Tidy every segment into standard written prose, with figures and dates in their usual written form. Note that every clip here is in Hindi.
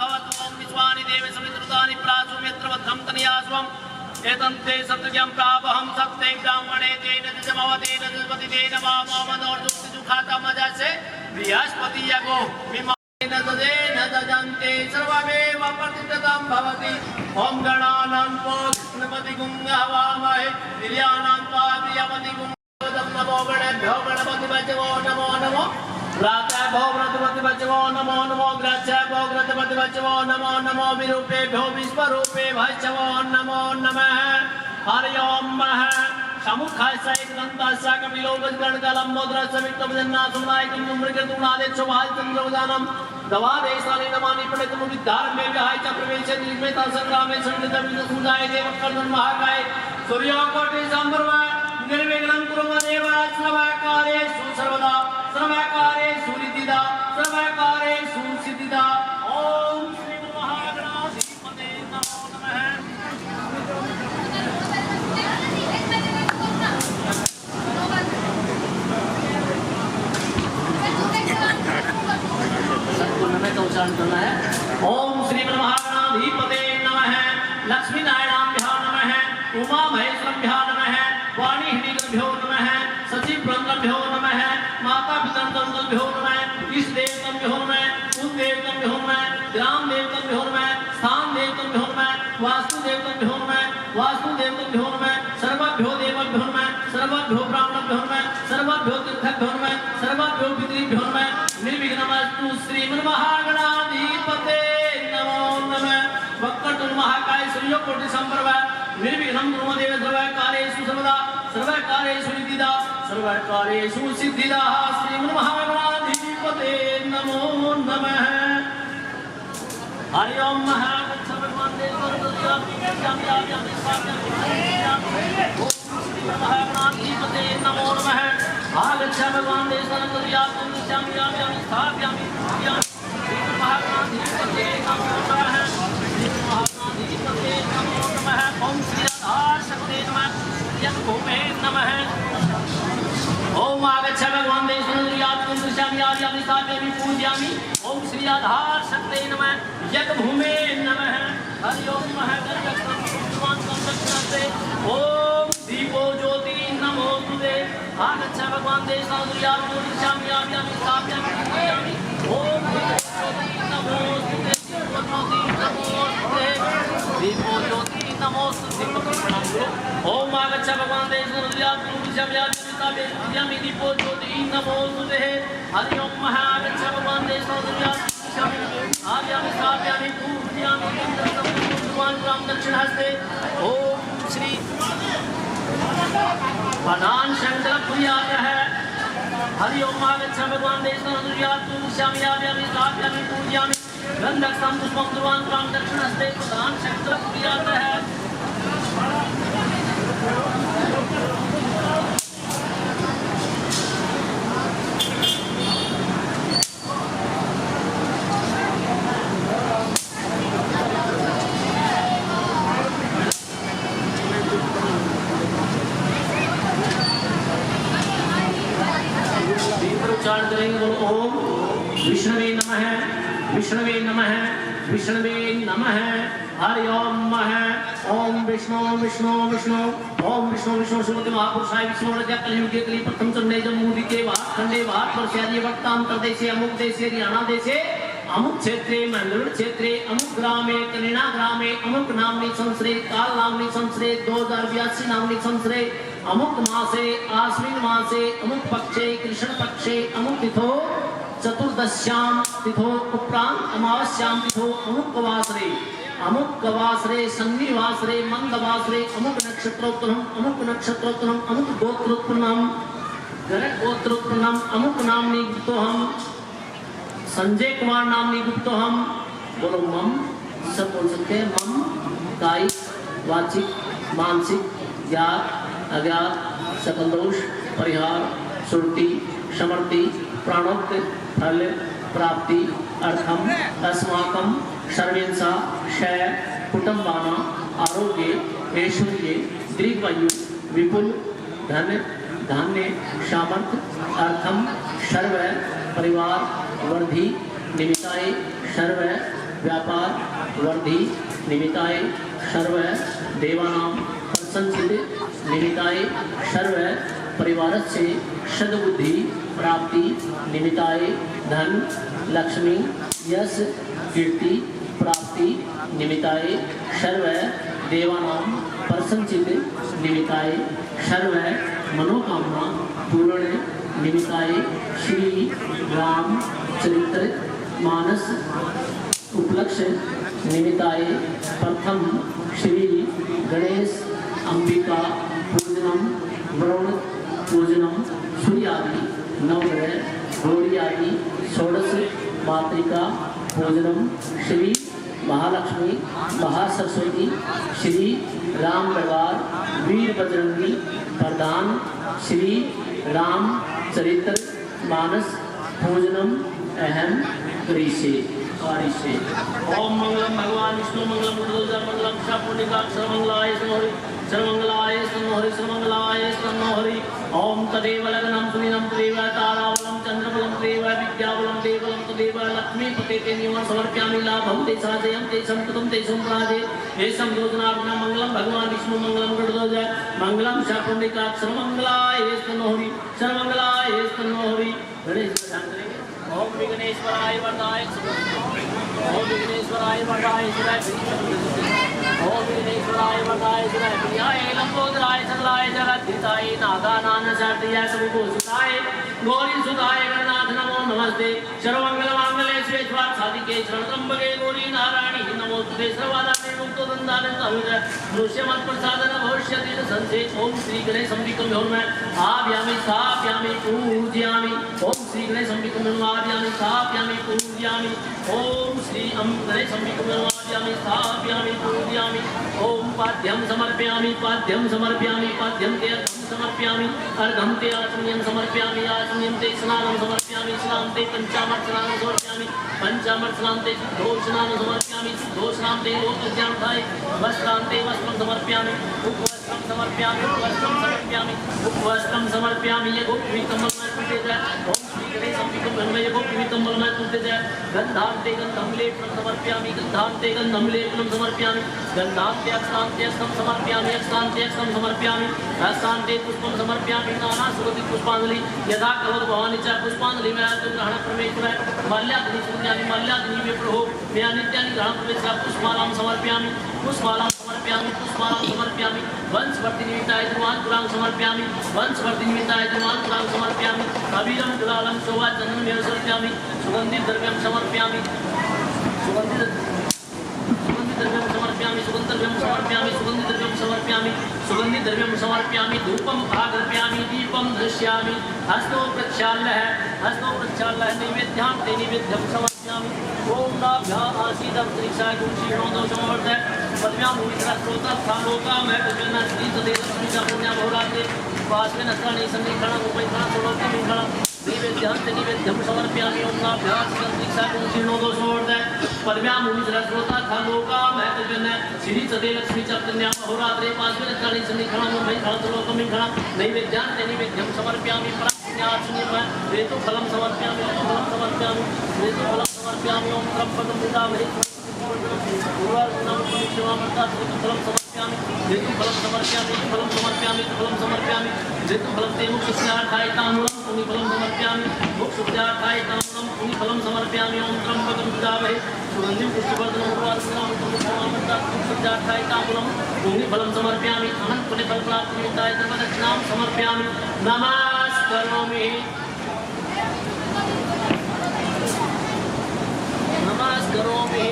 भवतु ओम विश्वानि देव समित्रुतानि प्रासुमित्र वद्धं तनियास्वम एतन्ते सत्यज्ञं प्रावहं सत्ते ब्राह्मणे तेन जमवतेन जपति तेन वामनोर्जुक्ति जुखाता मजासे बृहस्पति यगो विमानेन तदेन दजन्ते सर्वमेव प्रतिष्ठितं भवति ओम गणानां गणपति गुंहवामहे दिव्यानां प्रियपति नमो गणेभ्यो गणपति बचवो नमो नमो प्रातः भो गणपति बचवो नमो नमो ग्रहः भो गणपति बचवो नमो नमो विरूपेभ्यो विश्वरूपे भचवो नमो नमः हरि ओम मः समुखाय सहित दंतास्य कपिलो गणकलम मोद्रा समिक्तम जन्नासुनायकम मृगतुनादेच्छो भालचंद्रवदानम दवादे सालिनमानि पठितम विद्धार में विहाय च प्रवेश निर्मेता संग्रामे संगीतम सुजाय देवकर्णन महाकाय सूर्योकोटि संभ्रम निर्विघ्नं कुरु देव सर्वकार्येषु सर्वदा सर्वकार्येषु रिद्धिदा सर्वकार्येषु सिद्धिदा ओम श्री महागणाधिपते नमो नमः नमः का उच्चारण करना है ओम श्री महागणाधिपते नमः लक्ष्मी नारायणाभ्यां नमः उमा महेश्वराभ्यां नमः वाणी हिडिभ्यो नमः सचिव ब्रह्मभ्यो नमः माता पितृभ्यो नमः इष्ट देवताभ्यो नमः कुल देवताभ्यो नमः ग्राम देवताभ्यो नमः स्थान देवताभ्यो नमः वास्तु देवताभ्यो नमः वास्तु देवताभ्यो नमः सर्वभ्यो देवभ्यो नमः सर्वभ्यो ब्राह्मणभ्यो नमः सर्वभ्यो तीर्थभ्यो नमः सर्वभ्यो पितृभ्यो नमः निर्विघ्नमस्तु श्रीमन्महागणाधिपते नमो नमः वक्रतुंड महाकाय सूर्यकोटि संप्रभ निर्विघ्नं कुरु देव सर्वकार्येषु सर्वदा सर्वकार्येषु रिद्धिदा सर्वकार्येषु सिद्धिदा श्रीमन्महागणाधिपते नमो नमः हरि ओम महागणाधिपते नमो नमः आगच्छ भगवान महागणाधिपते नमो नमः ओम श्री शक्ति नमः यज्ञ भूमे नमः ओम आगच्छ भगवान देशयामि स्थापयामि पूजयामि ओम श्री आधार शक्ति नमः यज्ञ भूमे नमः हरि ओम ओम दीपो ज्योति नमोस्तुते आगच्छ भगवान देशयामि स्थापयामि पूजयामि ओम नमोस्तुते दीपो ज्योति नमोस्तुते ओम आगच्छ भगवान देशयामि दीपो ज्योति नमोस्तुते हरि ओम आगच्छ भगवान देशयामि स्थापयामि पूजयामि भगवान राम दक्षिण हस्ते ओम श्री प्रधान शंकर प्रियाय है हरि ओम आगच्छ भगवान देशयामि स्थापयामि पूजयामि गंधकं पुष्पं भगवान राम दक्षिण हस्ते प्रधान शंकर प्रियाय है उच्चारण करेंगे बोलो ओम विष्णवे नमः विष्णवे नमः विष्णवे नमः हरि ओम मः ओम विष्णु विष्णु विष्णु ओम विष्णु विष्णु श्रीमती महापुरुषाय विष्णुरजा कलयुग के लिए प्रथम चंडे जम्मूदी के भाग खंडे भाग वर्षादी वक्तांतर देशे अमुक देशे हरियाणा देशे अमुक क्षेत्रे मंगल क्षेत्रे अमुक ग्रामे कलिना ग्रामे अमुक नामनी संवत्सरे काल नामनी संवत्सरे 2082 नामनी संवत्सरे अमुक मासे आश्विन मासे अमुक पक्षे कृष्ण पक्षे अमुक तिथो चतुर्दश्यां तिथो उपरांत अमावस्यां तिथो अमुक वासरे शनिवासरे मंगलवासरे अमुक नक्षत्रोत्तरम अमुक गोत्रोत्पन्नम गरक गोत्रोत्पन्नम अमुक नामनी गुप्तोहम संजय कुमार नामनी गुप्तोहम बोलो मम सब बोल सकते हैं मम कायिक वाचिक मानसिक ज्ञात अज्ञात सकल दोष परिहार सुरति समृद्धि प्राणोक्त फल प्राप्ति अर्थम अस्माकं सर्वेंसा क्षय कुटुंबाना आरोग्य ऐश्वर्य दीर्घायु विपुल धन धान्य सामर्थ्य अर्थम सर्व परिवार वर्धि निमित्ताय सर्व व्यापार वृद्धि निमित्ताय सर्व देवानां प्रसन्नचित्त निमित्ताय सर्व परिवारस्य सद्बुद्धि प्राप्ति निमित्ताय धन लक्ष्मी यश कीर्ति प्राप्ति निमित्ताय सर्व देवानां प्रसन्नचित्त निमित्ताय सर्व मनोकामना पूर्ण निमित्ताय श्री रामचरित्र मानस उपलक्ष्य निमित्ताय प्रथम श्री गणेश अंबिका पूजनम वरुण पूजनम सूर्यादि नवग्रह गौरी आदि षोडश मातृका पूजनम श्री महालक्ष्मी महासरस्वती श्री राम दरबार वीर बजरंगी प्रधान श्री रामचरित्र मानस पूजनम अहम करिष्ये। ओम मंगलम भगवान विष्णु मंगलम रुद्र मंगलम शापुनिका सर्वमंगलाय सर्वहरि सर्वमंगलाय सर्वहरि सर्वमंगलाय सर्वहरि। ओम तदेव लग्नं सुनिनं तदेव ताराबलं चंद्रबलं तदेव विद्याबलं देवबलं तदेव लक्ष्मीपते ते नियमं समर्पयामि लाभं ते साजयं ते संपदं ते संप्राजे एषं योजनार्पणं मंगलम भगवान विष्णु मंगलम रुद्र मंगलम शापुनिका सर्वमंगलाय सर्वहरि सर्वमंगलाय सर्वहरि। गणेश शांति। ओम विघ्नेश्वराय वरदाय ओम विघ्नेश्वराय वरदाय शिवाय ओम विघ्नेश्वराय वरदाय शिवाय प्रियाय लंबोदराय सकलाय जगद्धिताय नागानां शांतियाय सर्वभूषिताय गौरी सुताय गणनाथ नमो नमस्ते सर्वमंगल मांगल्ये शिवे स्वार्थ साधिके शरणत्र्यंबके गौरी नारायणी नमोस्तुते सर्वादाने मुक्तो दंदाने तनुजा दृश्यमत् प्रसादन भविष्यति संसे। ओम श्री गणेश अंबिकं योर्मय आभ्यामि स्थापयामि पूजयामि ओम श्री गणेश अंबिकं आभ्यामि स्थापयामि पूजयामि ओम श्री गणेश अंबिकं आभ्यामि स्थापयामि पूजयामि ओम पाद्यं समर्पयामि पाद्यं समर्पयामि पाद्यं ते समर्पयामि अर्घं ते आचमनीयं समर्पयामि आचमनीयं ते स्नानं समर्पयामि स्नानं ते पंचामृत स्नानं समर्पयामि पंचामृत स्नानं ते दोषनानं समर्पयामि दोषनानं ते लोकज्ञानाय वस्त्रां ते वस्त्रं समर्पयामि उपवस्त्रं समर्पयामि उपवस्त्रं समर्पयामि उपवस्त्रं समर्पयामि ये गोपीतमलमय तुते जय ओम श्री गणेश अंबिकं ब्रह्मय गोपीतमलमय तुते जय गन्धान्ते गन्धं लेपनं समर्पयामि गन्धान्ते गन्धं लेपनं समर्पयामि गन्धान्ते अक्षतान्ते अक्षतं समर्पयामि अक्षतान्ते अक्षतं समर्पयामि हस्तान्ते पुष्पं समर्पयामि नाना सुगन्धि पुष्पाञ्जलि यथा कवच भवानी च पुष्पाञ्जलि में ग्रहण प्रमेश्वर माल्याग्नि शून्यानि माल्याग्नि में प्रभो मैं नित्यानि ग्रहण प्रमेश्वर पुष्पमालां समर्पयामि पुष्पमालां समर्पयामि पुष्पमालां समर्पयामि वंशवर्धि निमित्ताय दुर्वान् कुलां समर्पयामि वंशवर्धि निमित्ताय दुर्वान् कुलां समर्पयामि अबीरं कुलालं शोभा चन्दनं समर्पयामि सुगन्धित द्रव्यं समर्पयामि सुगन्धित द्रव्यं समर्पयामि सुगन्धद्रव्यं समर्पयामि सुगन्धिद्रव्यं समर्पयामि सुगन्धिद्रव्यं समर्पयामि धूपं आगर्पयामि दीपं दृश्यामि हस्तो प्रक्षाल्यः नैवेद्यां ते नैवेद्यं समर्पयामि ओम नाभ्याम् आसीदं त्रिशाय गुंशीर्णो दोषमवर्धय पद्म्यां भूमिश्रस्रोतस्थालोका मैं प्रजनन श्री तदेव श्रीजा पुण्या बहुरात्रे वास्मिन् अस्त्राणि सन्निखणं उपैखणं सोलोक्यमिखणं नैवेद्यं ते नैवेद्यं समर्पयामि ओम नाभ्याम् आसीदं त्रिशाय गुंशीर्णो दोषमवर्धय पद्म्यां भूमिश्रस्रोतस्थालोका मैं प्रजनन श्री तदेव श्रीजा पुण्या बहुरात्रे वास्मिन् अस्त्राणि सन्निखणं उपैखणं सोलोक्यमिखणं नैवेद्यं ते नैवेद्यं समर्पयामि फलं समर्पयामि फलं समर्पयामि फलं समर्पयामि ओम त्र्यंबकं यजामहे फलं समर्पयामि फलं समर्पयामि फलं समर्पयामि फलं समर्पयामि फलं ते मुक्षुत्यार्थाय ताम्बूलं पुण्यफलं समर्पयामि मुक्षुत्यार्थाय ताम्बूलं पुण्यफलं समर्पयामि ओम त्र्यंबकं यजामहे सुगन्धिं पुष्टिवर्धनं उर्वारुकं मुक्षुत्यार्थाय ताम्बूलं पुण्यफलं समर्पयामि अहं पुण्यफलप्राप्तिनिमित्ताय सर्वदक्षिणां समर्पयामि नमस्करोमि नमस्करोमि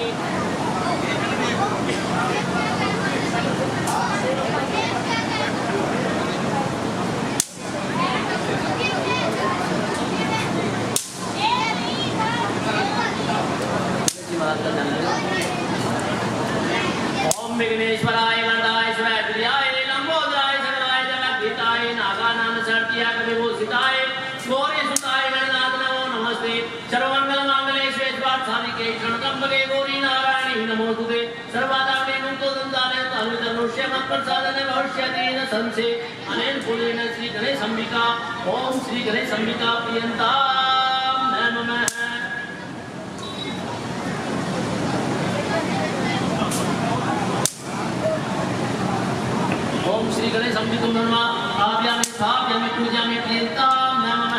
ओम विघ्नेश्वराय वरदाय शिवाय प्रियाय लंबोदराय सकलाय जगद्धिताय नागानां शक्त्या कविभूषिताय गौरी सुताय गणनाथ नमो नमस्ते सर्वमंगल मांगल्ये शिवे स्वार्थ साधिके शरणत्र्यंबके गौरी नारायणी नमोस्तुते सर्वादाने मुक्तो दन्ताने तनुजा प्रसादने भविष्यति न संशय अनेन पूजेन श्री गणेश अंबिका ओम श्री गणेश अंबिका प्रियंतां नमः श्री गणेशं विदुर्मा आव्यामि स्थाप्यामि पूजयामि प्रियन्तां नमः।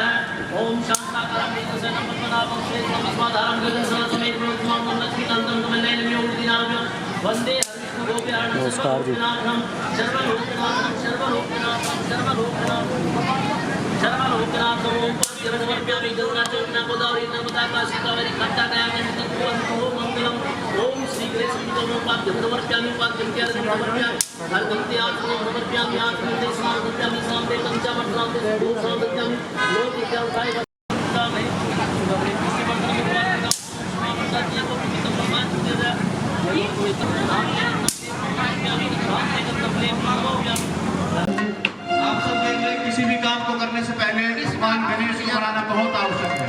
ओम शांताकारं वेदसनं पद्मनाभं श्वेतं विश्वाधारं गगनसदृशं समेत प्रणतमां लक्ष्मीकान्तं कमलनयनमयोगिनाभ्यं वन्दे हरिविष्णुगोप्याणं सर्वलोकनाथं सर्वलोकनाथं सर्वलोकनाथं सर्वलोकनाथं ओम पाद्यवनमर्प्यामि गरुडाचौर्या गोदावरी नर्मदा काशी कावेरी घट्टा गयामि नित्यं मंगलम। ओम श्री गणेशं विदुर्मा पाद्यवनमर्प्यामि पाद्यं समर्प्यामि हरदन्ते आत्मनं समर्प्यामि आत्मने समर्प्यामि साम्बे पंचामृतान्ते समर्प्यामि लोकित्यां साई आप सब देख रहे हैं, किसी भी काम को करने से पहले भगवान गणेश को मनाना बहुत आवश्यक है।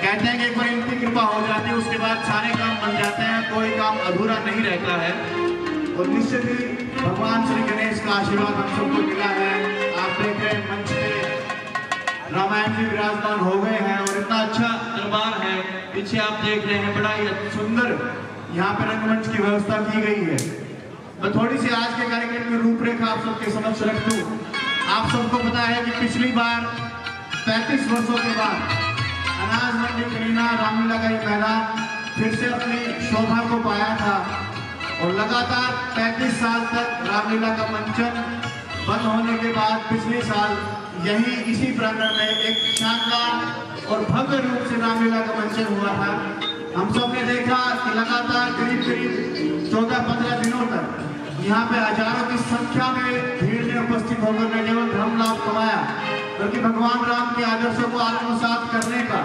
कहते हैं कि एक बार इनकी कृपा हो जाती है उसके बाद सारे काम बन जाते हैं, कोई काम अधूरा नहीं रहता है। और निश्चित ही भगवान श्री गणेश का आशीर्वाद हम सबको मिला है। आप देख रहे हैं मंच पे रामायण जी विराजमान हो गए हैं और इतना अच्छा दरबार है। पीछे आप देख रहे हैं बड़ा ही सुंदर यहाँ पे रंगमंच की व्यवस्था की गई है। मैं थोड़ी सी आज के कार्यक्रम की रूपरेखा आप सबके समक्ष रख दूं। आप सबको पता है कि पिछली बार 35 वर्षों के बाद अनाज मंडी करीना रामलीला का ये मैदान फिर से अपनी शोभा को पाया था और लगातार 35 साल तक रामलीला का मंचन बंद होने के बाद पिछले साल यही इसी प्रांगण में एक शानदार और भव्य रूप से रामलीला का मंचन हुआ था। हम सब ने देखा कि लगातार करीब 14-15 दिनों तक यहाँ पे हजारों की संख्या में भीड़ ने उपस्थित होकर न केवल धर्म लाभ कमाया बल्कि भगवान राम के आदर्शों को आत्मसात करने का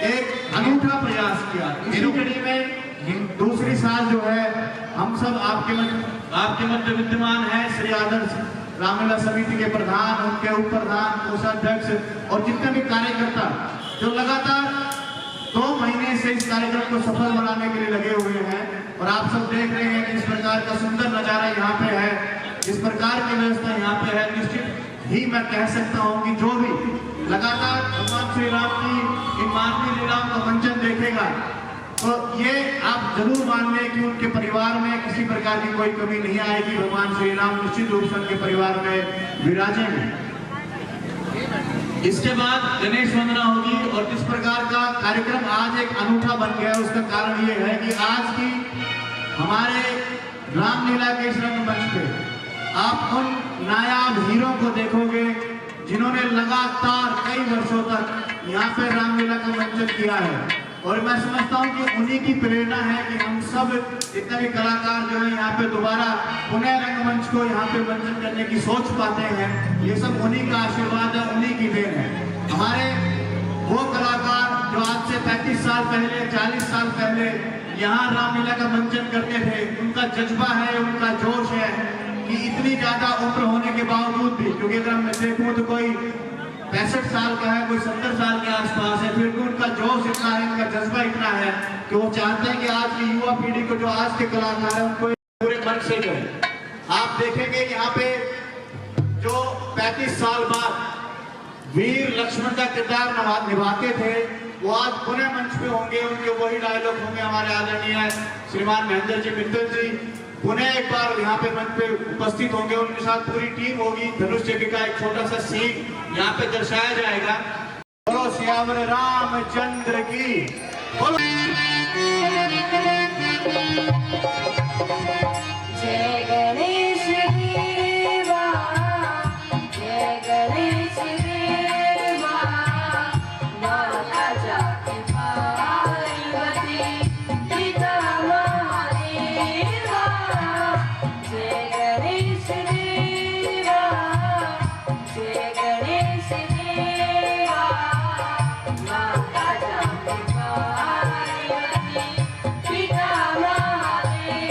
एक अनूठा प्रयास किया। इसी कड़ी में दूसरी साल जो है हम सब आपके मध्य विद्यमान है श्री आदर्श रामलीला समिति के प्रधान, उनके उप प्रधान, कोषाध्यक्ष और जितने भी कार्यकर्ता जो लगातार 2 महीने से इस कार्यक्रम को सफल बनाने के लिए लगे हुए हैं। और आप सब देख रहे हैं कि इस प्रकार का सुंदर नजारा यहाँ पे है, इस प्रकार की व्यवस्था यहाँ पे है। निश्चित ही मैं कह सकता हूँ कि जो भी लगातार भगवान श्री राम की इन मानवीय लीलाओं का मंचन देखेगा तो ये आप जरूर मान लें कि उनके परिवार में किसी प्रकार की कोई कमी नहीं आएगी। भगवान श्री राम निश्चित रूप से उनके परिवार में विराजेंगे। इसके बाद गणेश वंदना होगी और जिस प्रकार का कार्यक्रम आज एक अनूठा बन गया है उसका कारण ये है कि आज की हमारे रामलीला के इस रंगमंच पे आप उन नायाब हीरो को देखोगे जिन्होंने लगातार कई वर्षों तक यहाँ पे रामलीला का मंचन किया है। और मैं समझता हूँ कि उन्हीं की प्रेरणा है कि हम सब जितने भी कलाकार जो है यहाँ पे दोबारा पुनः रंगमंच को यहाँ पे मंचन करने की सोच पाते हैं। ये सब उन्हीं का आशीर्वाद है, उन्हीं की देन है। हमारे वो कलाकार जो आज से 35 साल पहले 40 साल पहले यहाँ रामलीला का मंचन करते थे, उनका जज्बा है, उनका जोश है कि इतनी ज्यादा उम्र होने के बावजूद भी, क्योंकि अगर मैं देखूँ तो कोई 65 साल का है, कोई 70 साल के आसपास है, फिर भी उनका जोश इतना है, उनका जज्बा इतना है कि वो चाहते हैं कि आज की युवा पीढ़ी को जो आज के कलाकार है उनको पूरे मन से जो है। आप देखेंगे यहाँ पे जो 35 साल बाद वीर लक्ष्मण का किरदार निभाते थे वो आज पुनः मंच पे होंगे। उनके वही डायलॉग होंगे। हमारे आदरणीय श्रीमान महेंद्र जी मित्तल जी पुनः एक बार यहाँ पे मंच पे उपस्थित होंगे। उनके साथ पूरी टीम होगी। धनुष यज्ञ का एक छोटा सा सीन यहाँ पे दर्शाया जाएगा। बोलो सियावर रामचंद्र की। जय गणेश देवा, जय गणेश देवा, माता जाति पार्वती पिता महादेवा। जय गणेश देवा, जय गणेश देवा, माता जाति पार्वती पिता महादेवा।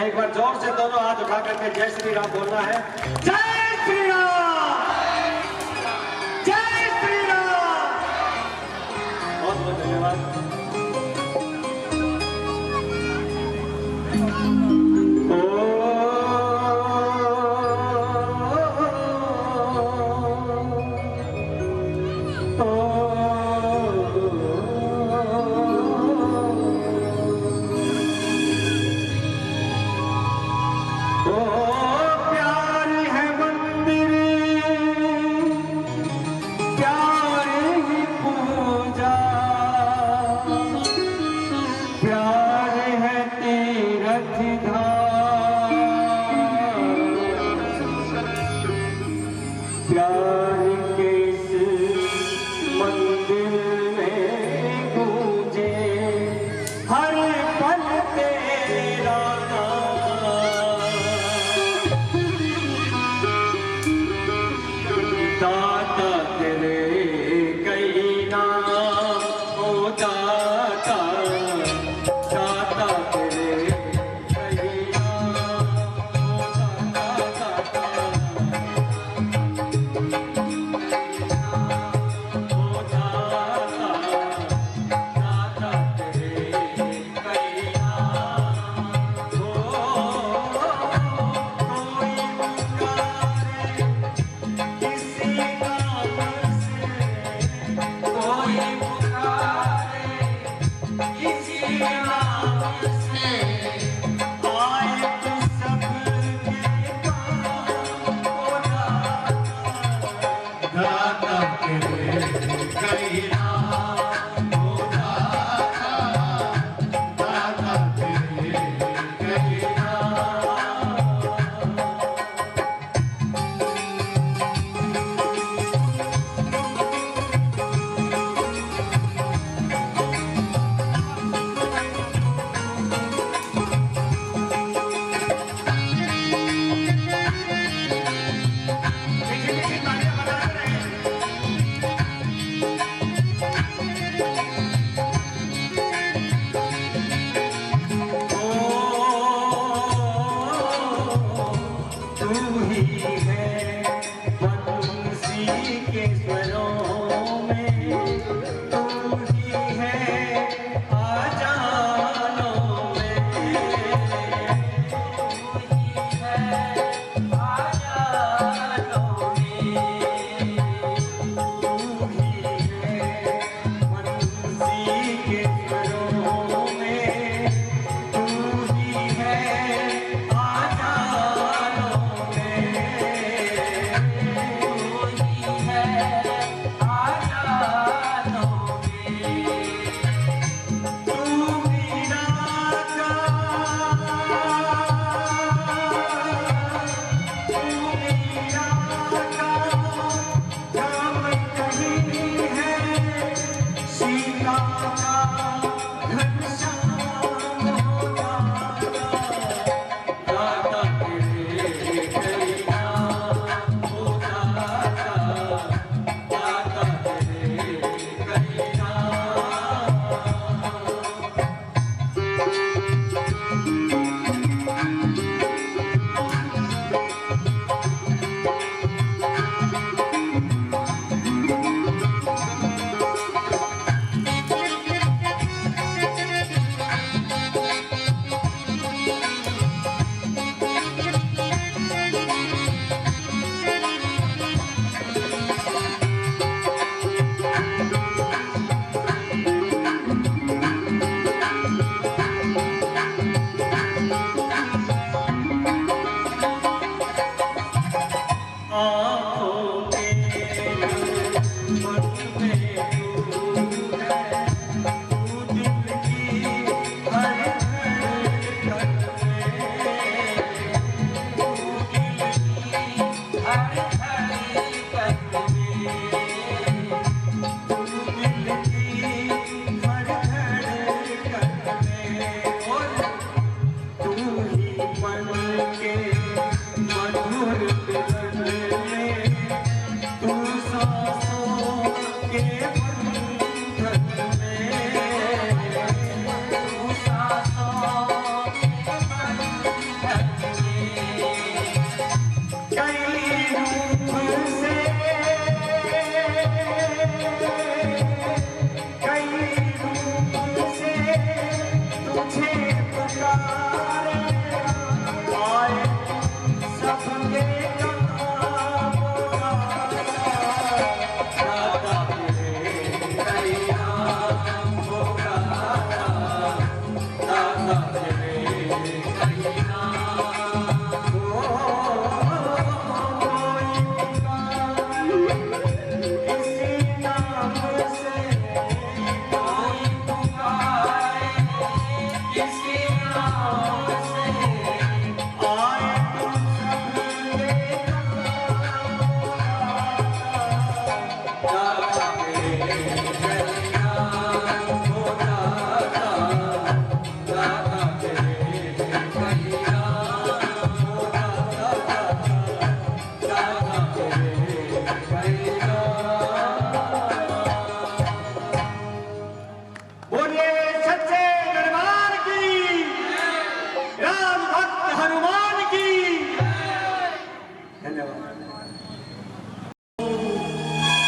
एक बार जोर से दोनों हाथ उठा करके जय श्री राम बोलना है। जय श्री राम, जय श्री राम। बहुत बहुत धन्यवाद। प्यार है तीरथ धाम।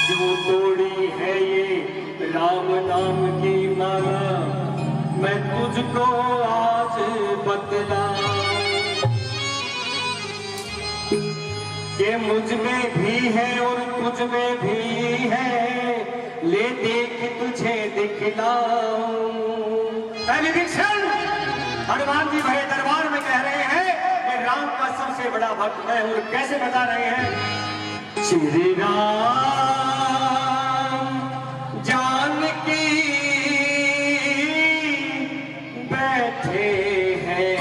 जो तोड़ी है ये राम नाम की माला, मैं तुझको आज बतला कि मुझ में भी है और तुझ में भी है, ले देख तुझे दिखलाऊं। हनुमान जी भरे दरबार में कह रहे हैं कि राम का सबसे बड़ा भक्त है, और कैसे बता रहे हैं? श्री राम जानकी बैठे हैं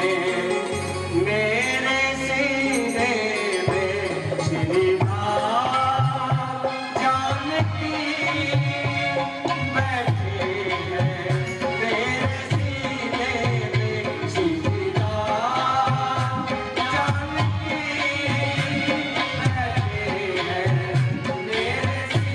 मेरे सीने में, श्री राम जानकी बैठे हैं मेरे सीने में, श्री राम जानकी बैठे हैं मेरे सीने में।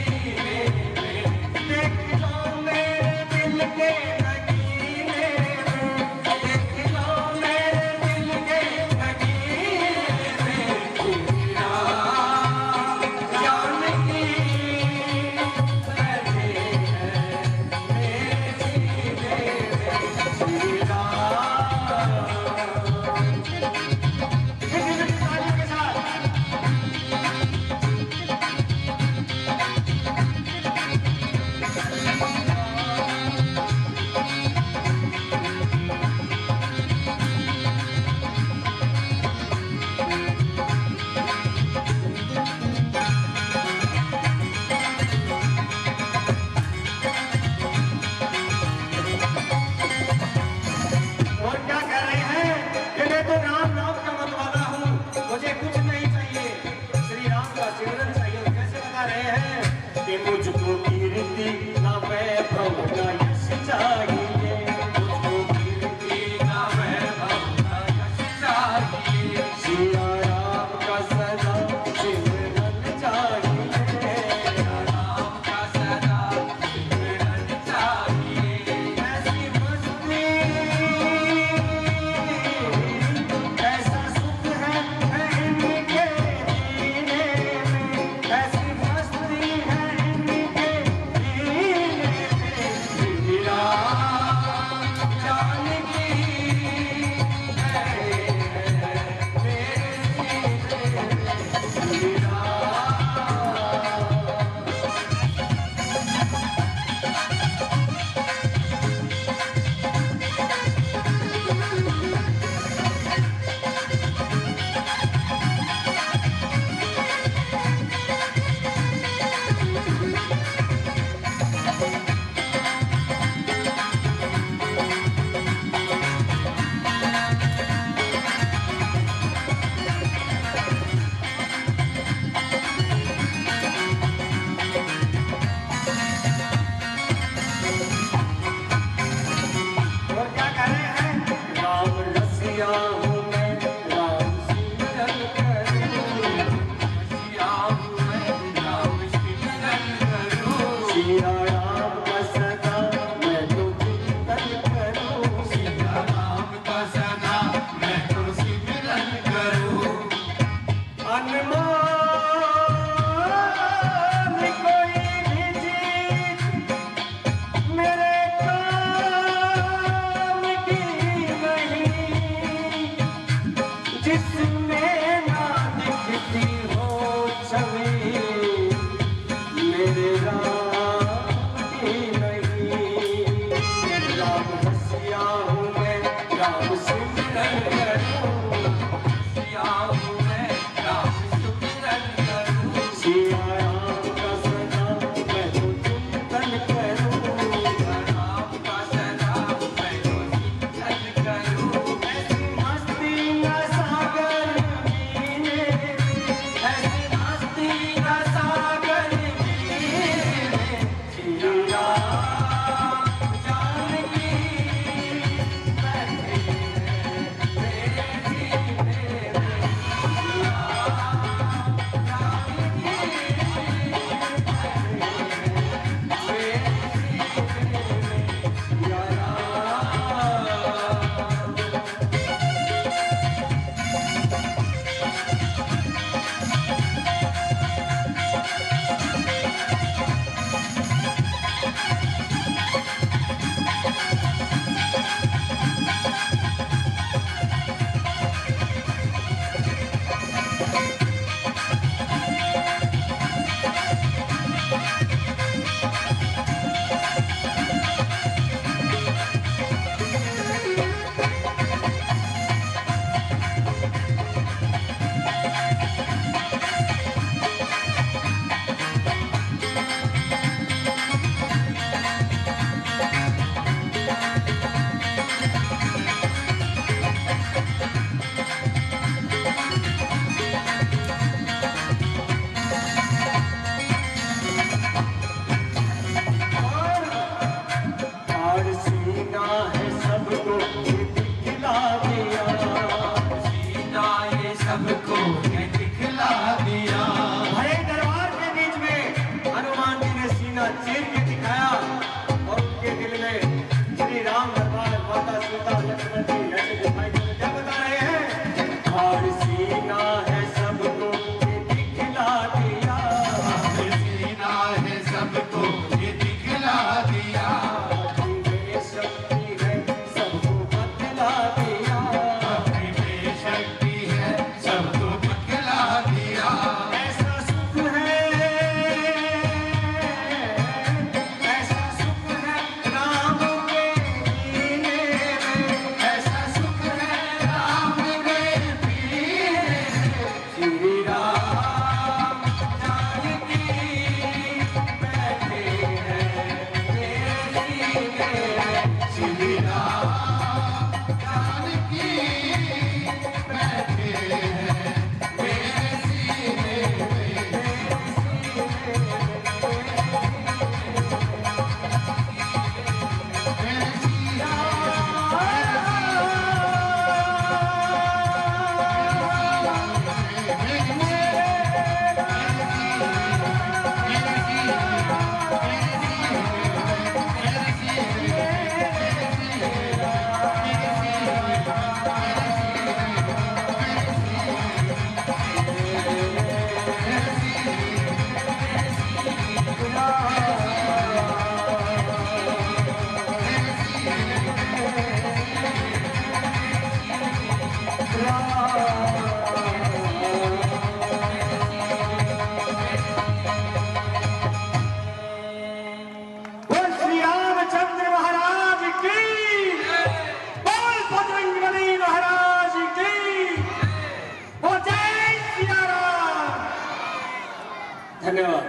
धन्यवाद।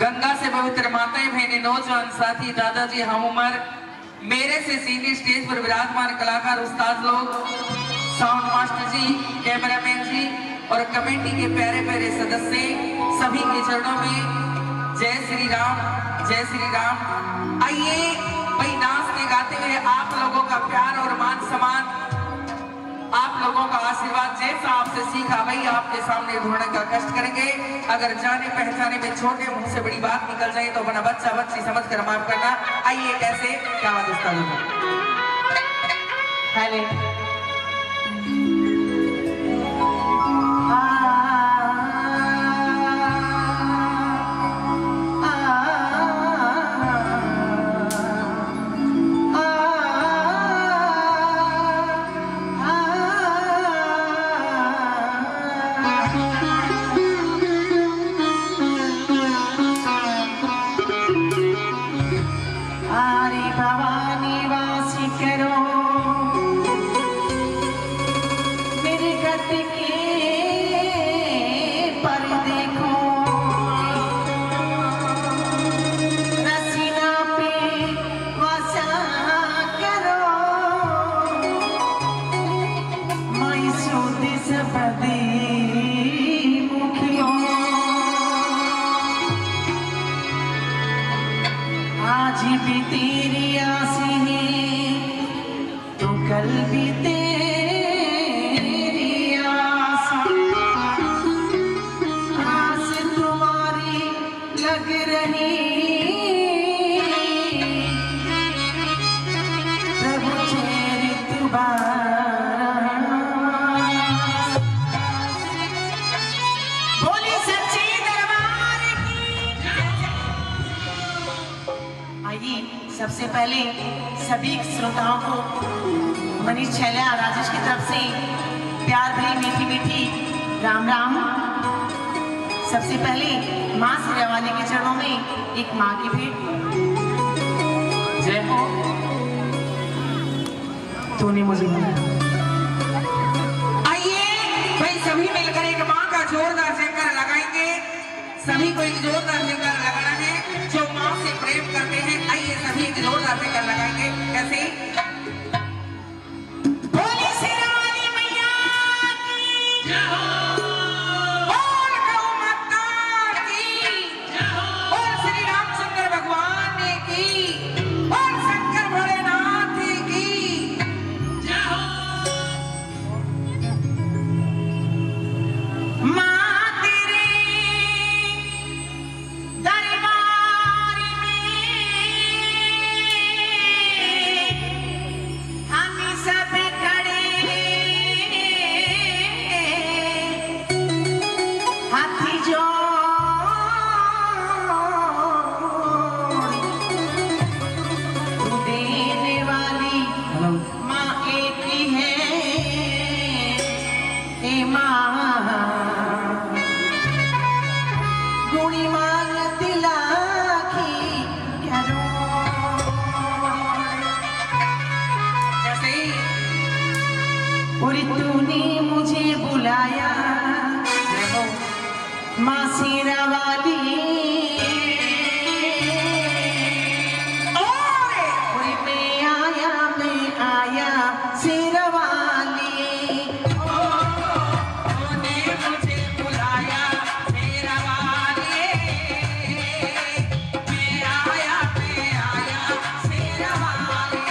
गंगा से पवित्र माताएं बहनें नौजवान साथी दादाजी हम उम्र मेरे से सीनियर स्टेज पर विराजमान कलाकार उस्ताद लोग साउंड मास्टर जी कैमरामैन जी और कमेटी के प्यारे प्यारे सदस्य सभी के चरणों में जय श्री राम जय श्री राम। आइए भाई नाचते गाते हुए आप लोगों का प्यार और मान सम्मान आप लोगों का आशीर्वाद जैसा आपसे सीखा वही आपके सामने ढूंढने का कष्ट करेंगे। अगर जाने पहचाने में छोटे मुंह से बड़ी बात निकल जाए तो अपना बच्चा बच्ची समझ कर माफ करना। आइए कैसे क्या बात उस्ताद पहले आज भी तेरी आसी है तो कल भी तेरी आस तुम्हारी लग रही प्रभु चरित बोली सच्ची दरबार की। आइए सबसे पहले सभी श्रोताओं को मनीष छैला राजेश की तरफ से प्यार भरी मीठी मीठी राम राम। सबसे पहले माँ सिरावाली के चरणों में एक माँ की भेंट। जय हो तूने मुझे बुलाया। आइए भाई सभी मिलकर एक माँ का जोरदार जयकार लगाएंगे। सभी को एक जोरदार जयकार लगाना है जो माँ से प्रेम करते हैं। आइए सभी एक जोरदार जयकार लगाएंगे। कैसे बोली शेरावाली मैया की जय हो, बोल गौ माता की जय हो, बोल श्री रामचंद्र भगवान की, बोल शंकर भोलेनाथ की जय हो। माँ तेरे दरबार में हम सब खड़े हाथी जोड़ तू देने वाली माँ एक ही है हे माँ गुणी मांग तिलाखी करोड़। जैसे और तूने मुझे बुलाया माँ शेरावाली और मैं आया शेरावाली। तूने मुझे बुलाया शेरावाली मैं आया शेरावाली।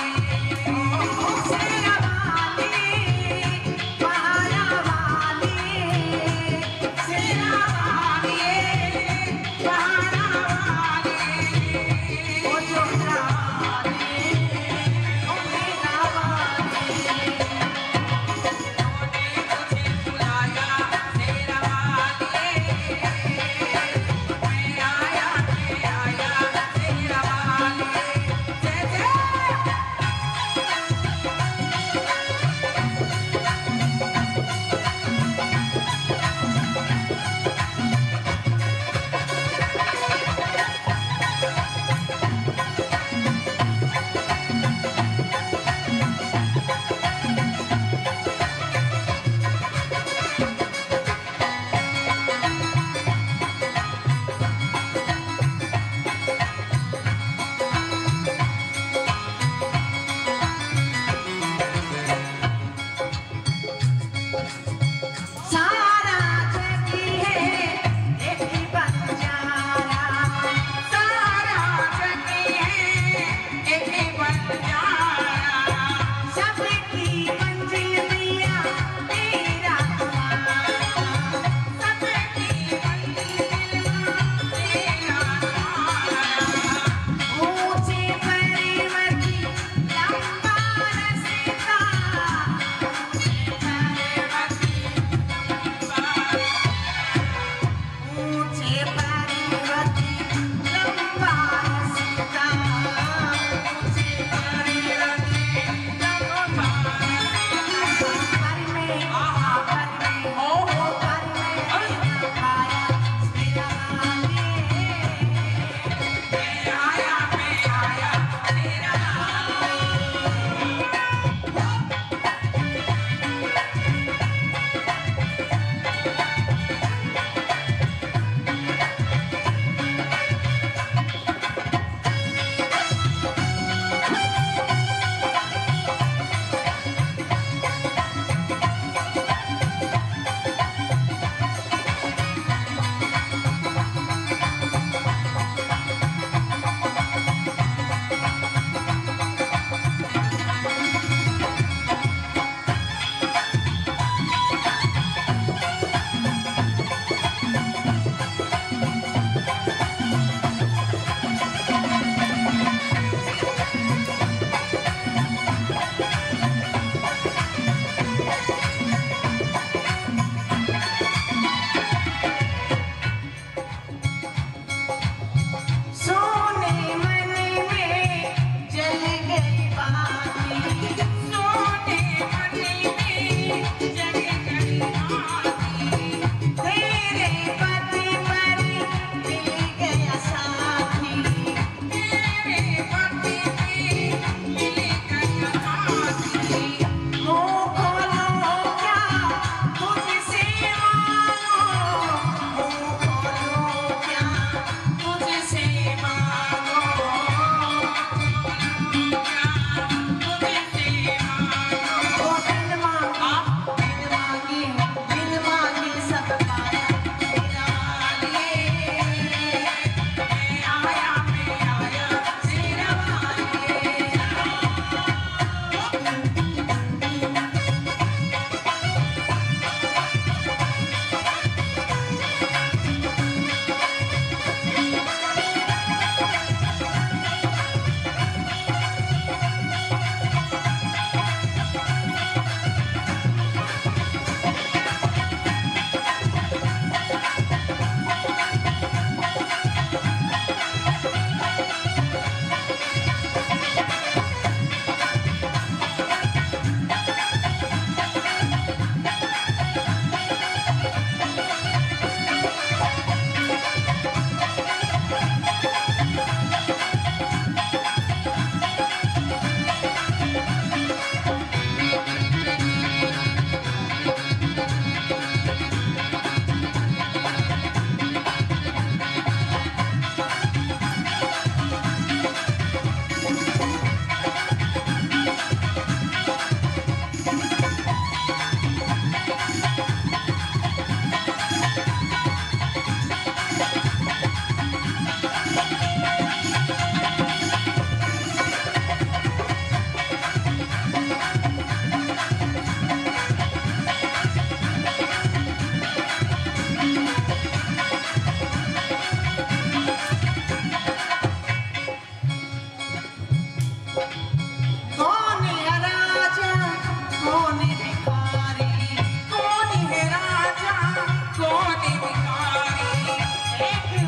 शेरावाली माया वाली शेरावाली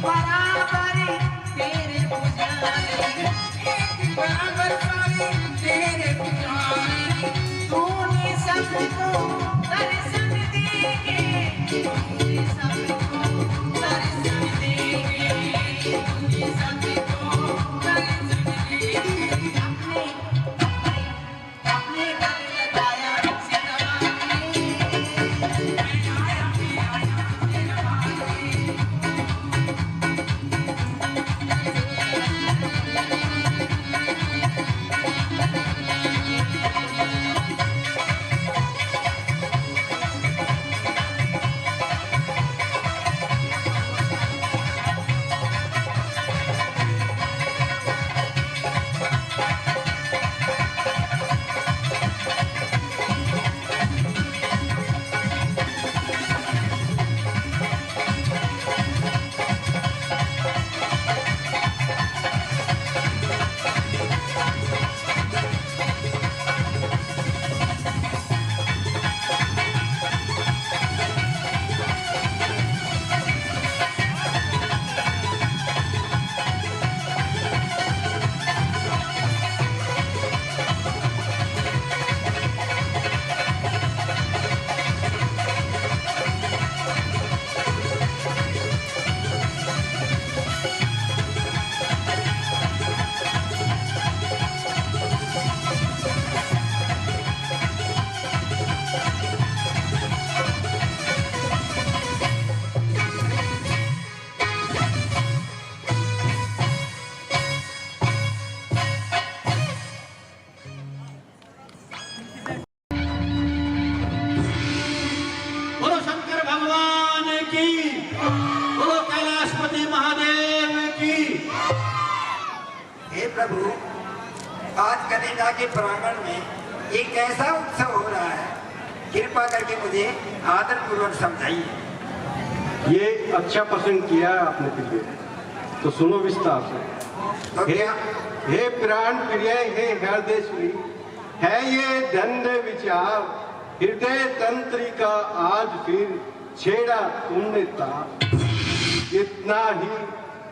बराबरी तेरे पुजारी, एक बराबरी तेरे पुजारी, तूने सबको दर्शन देंगे, तूने सबको दर्शन देंगे, तूने सबको दर्शन देंगे। अपने घर लगाया प्रभु, आज कलिंगा के प्रांगण में एक ऐसा उत्सव हो रहा है, कृपा करके मुझे आदर पूर्वक समझाइए। ये अच्छा पसंद किया है आपने प्रिय, तो सुनो विस्तार से। तो क्या? हे प्राण प्रिय, हे हृदय श्री, है ये धन्य विचार, हृदय तंत्री का आज फिर छेड़ा तुमने तार। इतना ही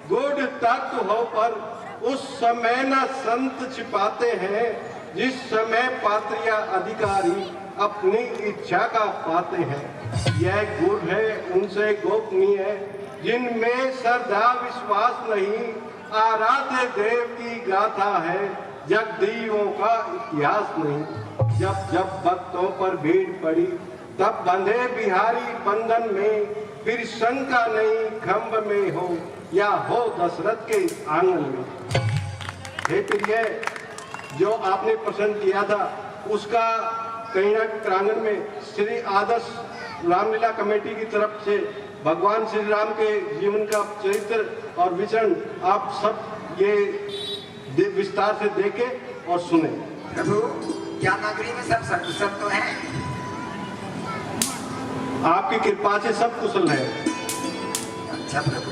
गुड़ तत्व हो पर उस समय न संत छिपाते हैं, जिस समय पात्रिया अधिकारी अपनी इच्छा का पाते हैं। यह गुड़ है उनसे गोपनीय, जिनमें श्रद्धा विश्वास नहीं, आराध्य देव की गाथा है, जगदीवों का इतिहास नहीं। जब जब भक्तों पर भीड़ पड़ी, तब बंधे बिहारी बंधन में, फिर शंका नहीं खम्भ में हो या हो दशरथ के आंगन में। हे प्रिय, जो आपने पसंद किया था उसका कहीं प्रांगण में श्री आदर्श रामलीला कमेटी की तरफ से भगवान श्री राम के जीवन का चरित्र और विचरण आप सब ये विस्तार से देखें और सुने। प्रभु, क्या नगरी में सब सकुशल तो है? आपकी कृपा से सब कुशल है। अच्छा प्रभु।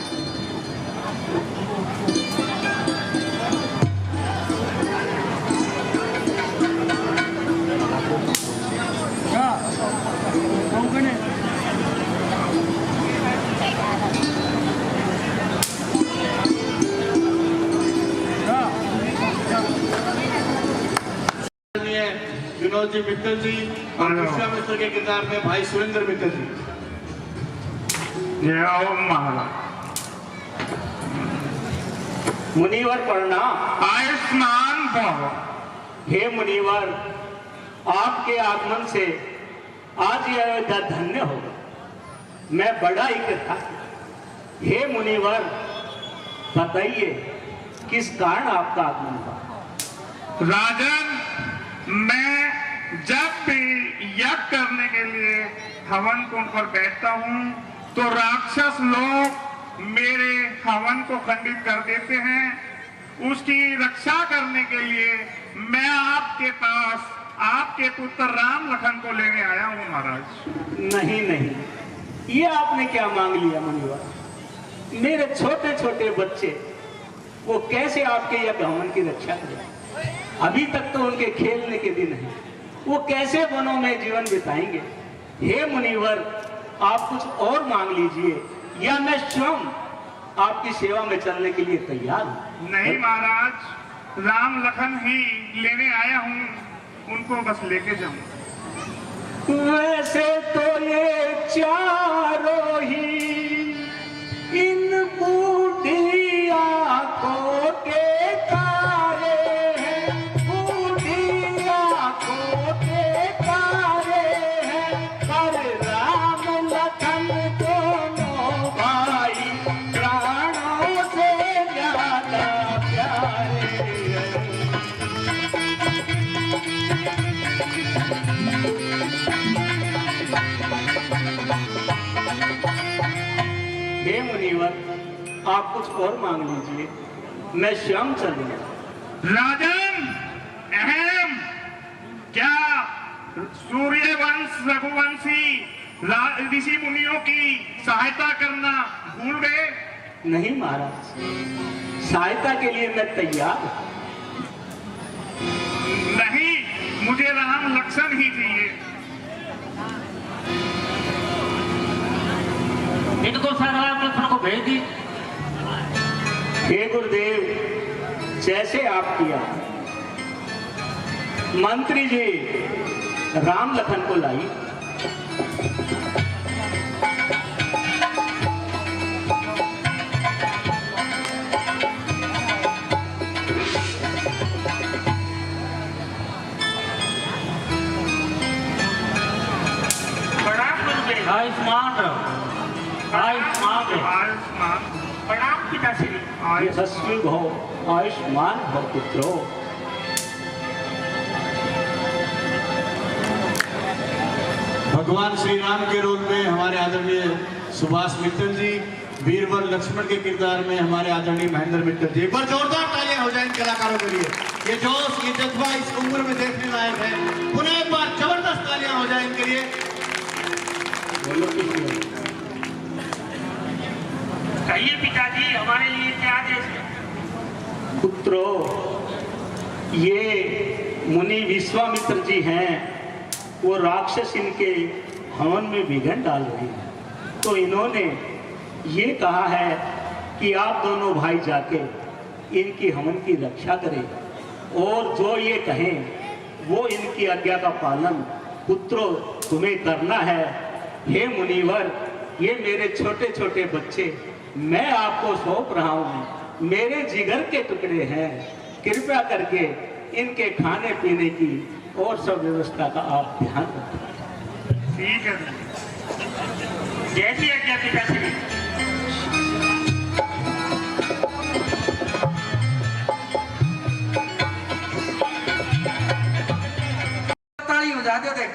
विनोद जी मित्तल जी और विश्वामित्र के किरदार में भाई सुरेंद्र मित्तल जी। जय ओम महाराज। मुनिवर प्रणाम। आयुष्मान भव। हे मुनिवर, आपके आगमन से आज यह अयोध्या धन्य होगा, मैं बड़ा ही कृतज्ञ। हे मुनिवर, बताइए किस कारण आपका आगमन हुआ? राजन, मैं जब भी यज्ञ करने के लिए हवन कुंड पर बैठता हूँ तो राक्षस लोग मेरे हवन को खंडित कर देते हैं। उसकी रक्षा करने के लिए मैं आपके पास आपके पुत्र राम लखन को लेने आया हूँ महाराज। नहीं नहीं, ये आपने क्या मांग लिया मुनिवर? मेरे छोटे छोटे बच्चे वो कैसे आपके यज्ञ हवन की रक्षा करें? अभी तक तो उनके खेलने के दिन हैं, वो कैसे वनों में जीवन बिताएंगे? हे मुनिवर, आप कुछ और मांग लीजिए या मैं स्वयं आपकी सेवा में चलने के लिए तैयार हूँ। नहीं महाराज, राम लखन ही लेने आया हूँ, उनको बस लेके जाऊँ। वैसे तो ये चारों ही इन बूढ़ी आंखों के तारे हैं, बूढ़ी आंखों के तारे हैं, पर राम लखन दोनों भाई प्राणों से ज्यादा प्यारे हैं। हे मुनिवर, आप कुछ और मांग लीजिए, मैं स्वयं चलूंगा। राजन, अहम क्या सूर्यवंश रघुवंशी ऋषि मुनियों की सहायता करना भूल गए? नहीं महाराज, सहायता के लिए मैं तैयार हूं। नहीं, मुझे राम लक्ष्मण ही चाहिए। इनको राम लक्ष्मण को भेज दी। हे गुरुदेव, जैसे आप किया। मंत्री जी राम लखन को लाई। आयुष्मान रहो, आयुष्मान रहो। आयुष्मान। प्रणाम पिताश्री। यशस्वी भव, आयुष्मान भव पुत्रो। भगवान श्री राम के रोल में हमारे आदरणीय सुभाष मित्तल जी, वीरवर लक्ष्मण के किरदार में हमारे आदरणीय महेंद्र मित्तल जी। एक बार जोरदार तालियां हो जाए इन कलाकारों के लिए। ये जोश, ये जज्बा इस उम्र में देखने लायक है। पुनः एक बार जबरदस्त तालियां हो जाए इनके लिए। कहिए पिताजी, हमारे लिए क्या आदेश है? पुत्रो, ये मुनि विश्वामित्र जी हैं, वो राक्षस इनके हवन में विघन डाल रहे हैं। तो इन्होंने ये कहा है कि आप दोनों भाई जाके इनकी हवन की रक्षा करें, और जो ये कहें वो इनकी आज्ञा का पालन पुत्रों तुम्हें करना है। हे मुनिवर, ये मेरे छोटे छोटे बच्चे मैं आपको सौंप रहा हूँ, मेरे जिगर के टुकड़े हैं। कृपया करके इनके खाने पीने की और सब व्यवस्था का आप ध्यान रखें। ठीक है। जैसी आज्ञा पिताश्री। ताली हो जाते हो, देख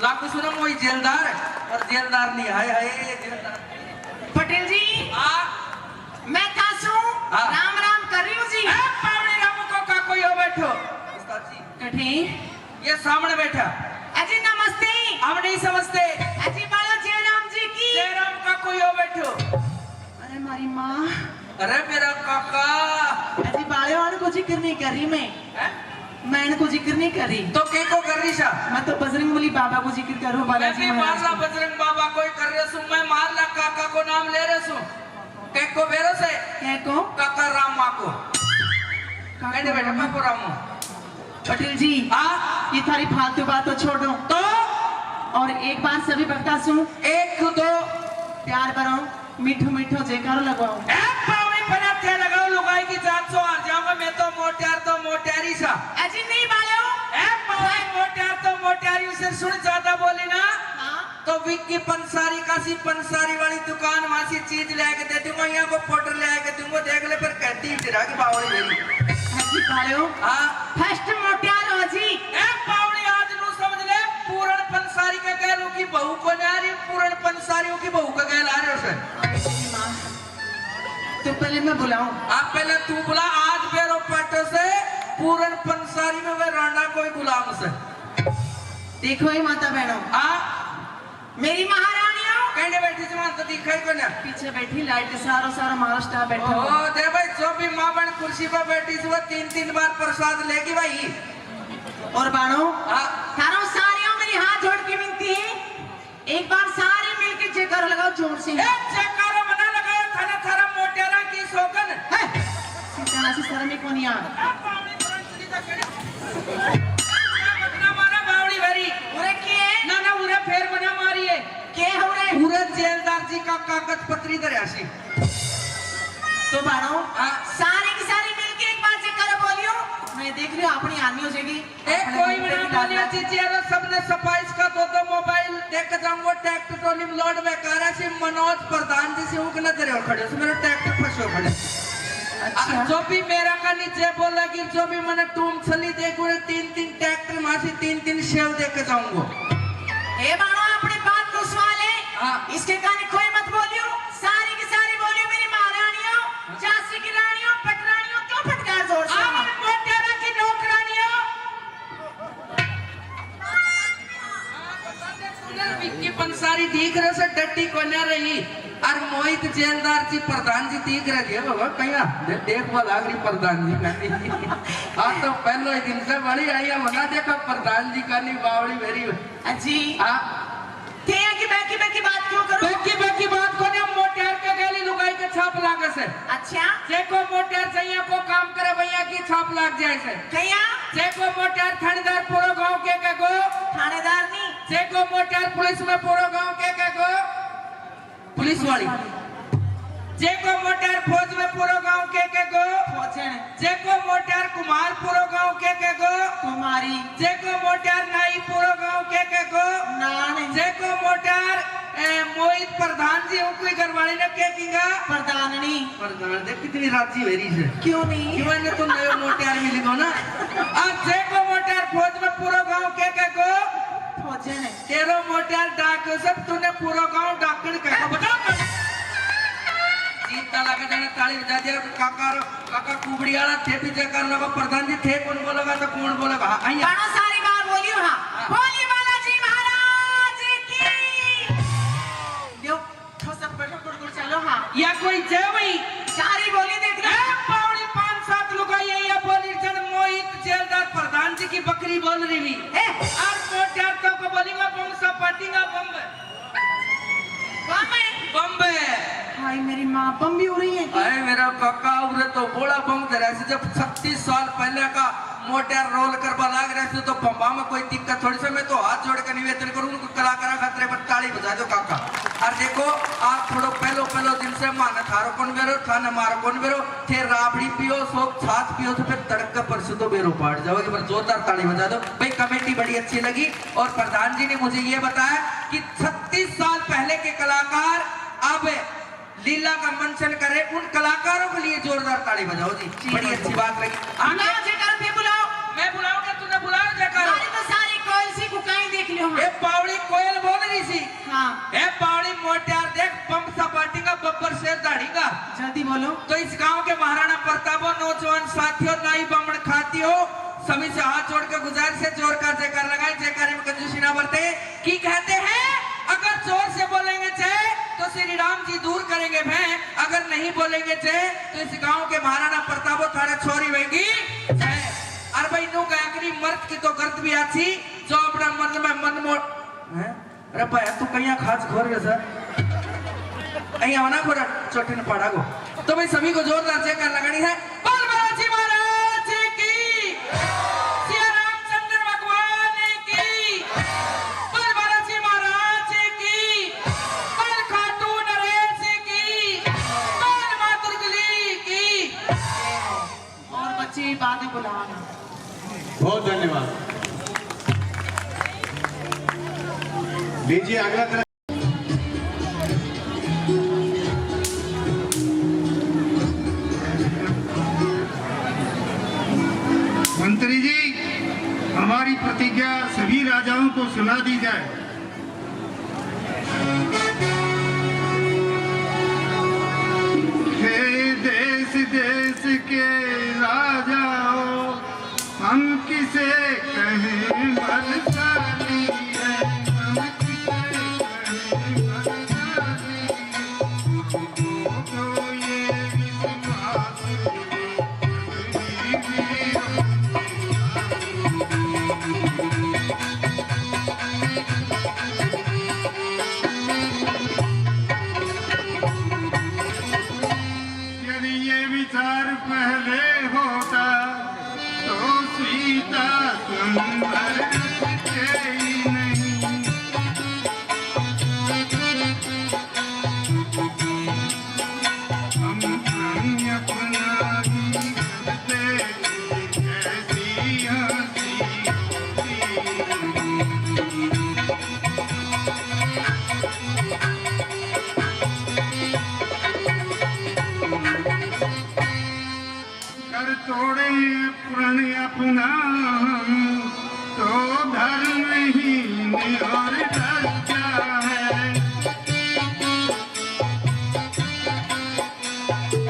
लाखों सुनो, वही जेलदार है और जेलदार नहीं है जेलदार। पटेल जी, मैं कासू राम राम कर रही हूँ जी। पावड़ी रामू को का कोई हो बैठो कठी ये सामने बैठा। अजी नमस्ते। हम नहीं समझते। अजी बालो जय राम जी की। जय राम का कोई हो बैठो। अरे हमारी माँ। अरे मेरा काका। अजी बाले वाले को जिक्र नहीं कर रही मैं इनको जिक्र नहीं कर रही। तो के को कर रही सा? मैं तो बजरंगबली बाबा को जिक्र करूँ। बालाजी मारला बजरंग बाबा कोई कर रहे सु, मैं मारला काका को नाम ले रहे सु। के को बेरो से? के को? काका रामा को। कहने बेटा काको रामू। पटेल जी, ये थारी फालतू बात तो छोड़ो तो, और एक बार सभी भक्ता सुन। एक दो प्यार करो, मीठो मीठो जयकारो लगवाओ। पावड़ी पना थे लगाओ, लुगाई की जात सो हार जाऊंगा मैं तो मोटियारी सा। अजी नहीं बालो। पावड़ी मोटियारी से सुन, ज्यादा बोली ना तो विक्की पंसारी कासी पंसारी वाली दुकान वहां से चीज लेके दे दूंगा, यहाँ को फोटो लेके दूंगा, देख ले फिर कहती तेरा की बावड़ी मेरी। अजी बालो। फर्स्ट मोटियार हो जी। पावड़ी आज नू समझ ले, पूरण पंसारी का गैल की बहू को नहीं आ रही, पूरण पंसारियों की बहू का गैल आ रहे हो। तो पहले मैं बुलाऊं? आप पहले तू बुला। आज बेरो पट्टो से पूरण पंसारी में वे राणा कोई गुलाम से। देखो ही माता बहनों, मेरी महारानियों कहने बैठी जमान तो दिखाई को ना, पीछे बैठी लाइट सारा महाराष्ट्र बैठा। ओ दे भाई, जो भी माँ बहन कुर्सी पर बैठी थी वो 3-3 बार प्रसाद लेगी भाई। और बाणो, थारो सारियों मेरी हाथ जोड़ के विनती है, एक बार सारे मिलकर जयकारा लगाओ जोर से। जयकारा मना लगाओ, थारा थारा सी। तो बाड़ो हाँ। सारी की सारी मिलके एक बार से कर बोलियो मैं देख रही हूँ अपनी आनी हो जाएगी एक कोई बना बोलिया चीची यार सबने सफाइस का दो मोबाइल देख जाऊंगा ट्रैक्टर ट्रॉली में लोड में कारा से मनोज प्रधान जी से हूं कि न तेरे खड़े से मेरा ट्रैक्टर फंसो खड़े। अच्छा। जो भी मेरा का नीचे बोला कि जो भी मैंने टूम छली देखो 3-3 ट्रैक्टर मां से 3-3 शेव दे के जाऊंगा। ए बाड़ो अपनी बात को सवाल है हाँ। इसके कान कोई मत बोलियो सारी की सारी बोलियो मेरी महारानियों झांसी की रानियों पटरानियों क्यों फटकार जोर से मोटेरा की नौकरानियों विक्की पंसारी दिख रहे से डट्टी को न रही और मोहित जेलदार जी प्रधान जी दिख रहे थे बाबा कहीं देख वो लाग रही प्रधान जी का आज तो पहले ही दिन से बड़ी आई है मना देखा प्रधान जी का नहीं बावड़ी मेरी जी हाँ थे की बैकी बात क्यों करो बेकी बात को ने मोटेर के गली लुगाई के छाप लागे से अच्छा जेको मोटेर सैया को काम करे भैया की छाप लाग जाए से कया जेको मोटेर थानेदार पूरा गांव के गो थानेदार नहीं जेको मोटेर पुलिस में पूरा गांव के गो पुलिस वाली जेको मोटेर फौज में पूरा गांव के गो पहुंचन जेको मोटेर कुमार पूरा गांव के गो कुमारी जेको मोटेर नाई पूरा गांव के गो नान जेको मोटेर मोहित प्रधान जी उनकी घरवाली ने क्या किया प्रधाननी प्रधान देख कितनी राजी वेरी से क्यों नहीं क्यों ने तो नयो मोटेर मिल गो ना आज जेको मोटेर फौज में पूरा गांव के गो पहुंचन तेरो मोटेर डाक सब तूने पूरा गांव डाकण कह बता सीता लगा जाने ताली बजा दिया काका कुबड़ी वाला थे पीछे करने को प्रधान जी थे कौन बोलेगा तो कौन बोलेगा हाँ बाड़ो सारी बात बोलियो हाँ बोली बालाजी महाराज की यो तो सब बैठो चलो हाँ या कोई जय भाई सारी बोली देख लो पौड़ी 5-7 लोग ये या बोली जन मोहित जेलदार प्रधान जी की बकरी बोल रही हुई और मोटेर तो को बोलेगा बम सा पाटीगा बम्बे हाय मेरी माँ बम भी हो रही है अरे मेरा काका उरे तो बोला बम दे जब 36 साल पहले का मोटेर रोल करवा लाग रहे थे तो बम्बा में कोई दिक्कत थोड़ी से मैं तो हाथ जोड़ कर निवेदन करूँ उनको कलाकार खतरे पर ताली बजा दो काका और देखो आप थोड़ो पहलो दिन से माना थारो कौन बेरो थाने मारो कौन बेरो थे राबड़ी पियो सो छाछ पियो तो फिर तड़क का परसों तो बेरो पाट जाओगे पर जोरदार ताली बजा दो भाई कमेटी बड़ी अच्छी लगी और प्रधान जी ने मुझे ये बताया कि 36 साल पहले के कलाकार अब लीला का मंचन करे उन कलाकारों के लिए जोरदार ताली बजाओ जी बड़ी अच्छी बात लगी बुलाओ जयकार भी बुलाओ मैं बुलाऊंगा तूने बुलाओ जयकार सारी तो सारी कोयल सी कुकाई देख लियो ए पावड़ी कोयल बोल रही सी हाँ ए पावड़ी मोटियार देख पंप सा पाटेगा बब्बर से दाढ़ीगा जल्दी बोलो तो इस गांव के महाराणा प्रतापो नौजवान साथियों नाई बमण खातियों सभी से हाथ जोड़ के गुजारिश है जोर का जयकार लगाए जयकार में कंजूसी ना बरते की कहते हैं अगर जोर से बोलेंगे चाहे तो श्री राम जी दूर करेंगे भय अगर नहीं बोलेंगे चाहे तो इस गांव के महाराणा प्रतापो थारे छोरी वेगी और भाई नो गायकरी मर्द की तो गर्द भी आछी जो अपना मन में मन मोट अरे भाई तू कहीं खास घोर रहे सर अहिया वना घोर चोटी ने पड़ा गो तो भाई सभी को जोरदार जयकार लगानी है बोल बालाजी महाराज की श्री रामचंद्र भगवान की बोल बालाजी महाराज की बोल खाटू नरेश की बोल मां दुर्गली की और बच्चे बाद में बुलाना बहुत धन्यवाद लीजिए अगला तरह मंत्री जी हमारी प्रतिज्ञा सभी राजाओं को सुना दी जाए। हे देश देश के राजाओं हम किसे कहें बलशाली है हम किसे कहें बलशाली तो ये विश्वास यदि ये विचार पहले होता तो सीता सुंदर दिखते ही नहीं। तोड़े प्रण अपना तो धर्महीन और डर क्या है।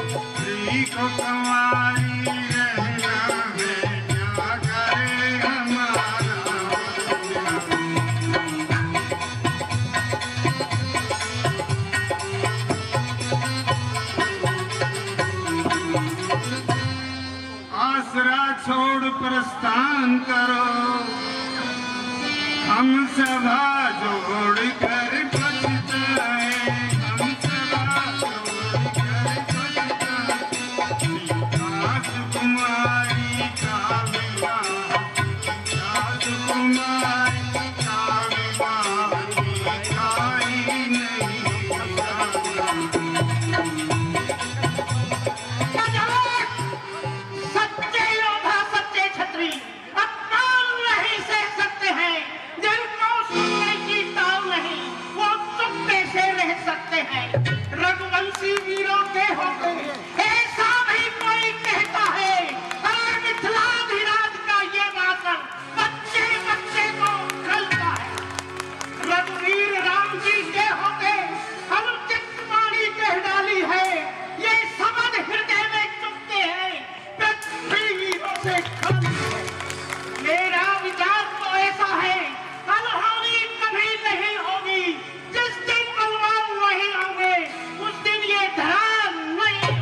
स्त्री को कुंवारी रहना है, क्या करे हमारा। आसरा छोड़ प्रस्थान करो, हम सभा जोड़ कर बचताए, हम सभा जोड़ कर बचताए। दास कुमारी का विवाह, दास कुमारी का विवाह दिखाई नहीं सच्चे योद्धा सच्चे छत्री अपमान नहीं सह सकते हैं, जिनको सुनने की ताव नहीं वो चुप्पे से रह सकते हैं। रघुवंशी वीरों के होते ऐसा भी कोई कहता है, और मिथिलाधिराज का ये वासन बच्चे बच्चे को खलता है। रघुवीर राम जी के होते अनुचित वाणी कह डाली है, ये समझ हृदय में चुपते हैं, पृथ्वी वीरों से खाली है। मेरा विचार तो ऐसा है, अनहोनी कभी नहीं होगी। जिस दिन बलवान नहीं होंगे उस दिन ये धरा नहीं।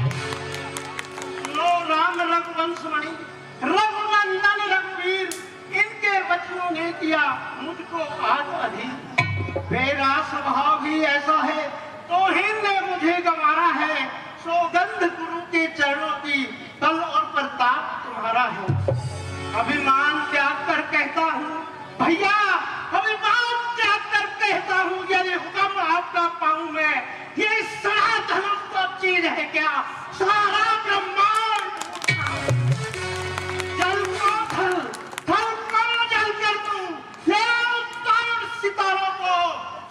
लो राम रघुवंशमणि रघुनंदन रघुवीर, इनके वचनों ने किया मुझको आज अधीर। मेरा स्वभाव भी ऐसा है, तोहिन ने मुझे गंवारा है। सौगंध गुरु के चरणों की, बल और प्रताप तुम्हारा है। अभिमान त्याग कर कहता हूँ भैया, अभिमान त्याग कर कहता हूँ, यदि हुक्म आपका पाऊं मैं, ये सड़ा धनुष तो चीज है क्या, सारा ब्रह्मांड जल को थल, थल को जल कर दूं, ले आओ तार सितारों को,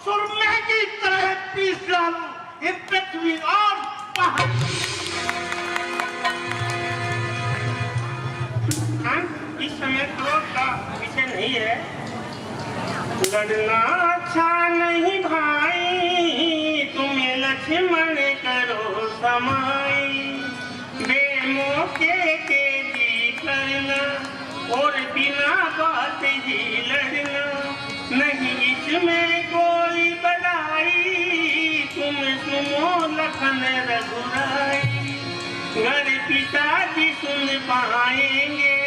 सुरमे की तरह पीस डालूं इन पृथ्वी और पहाड़। इस समय क्रोध का विषय नहीं है। लड़ना अच्छा नहीं भाई, तुम्हें लक्ष्मण करो समाई। बेमौके के जी करना और बिना बात ही लड़ना, नहीं इसमें कोई बड़ाई। तुम सुनो लखन रघुराई, घर पिताजी सुन पाएंगे,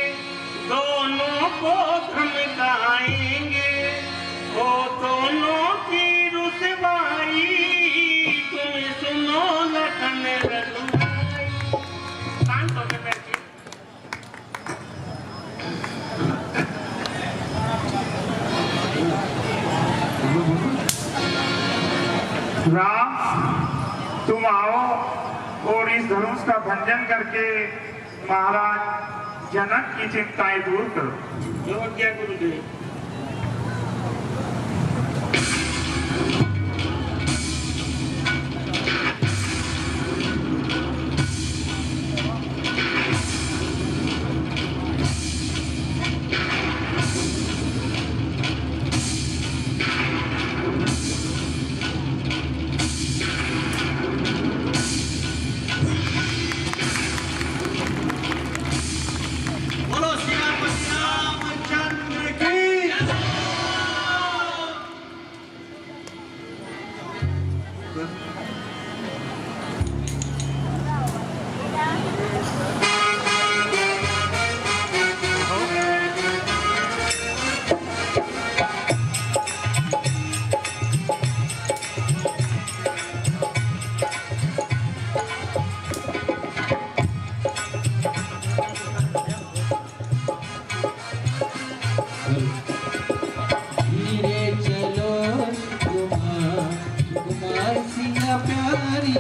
दोनों को धमकाएंगे, वो दोनों की रुसवाई। तुम सुनो लखन रघुराई। शांत होकर बैठिए। राम, तुम आओ और इस धनुष का भंजन करके महाराज जनक की चिंताएं दूर करो। जो क्या गुरुदेव। बोलो श्री रामचंद्र की। धीरे चलो कुमार सिया प्यारी।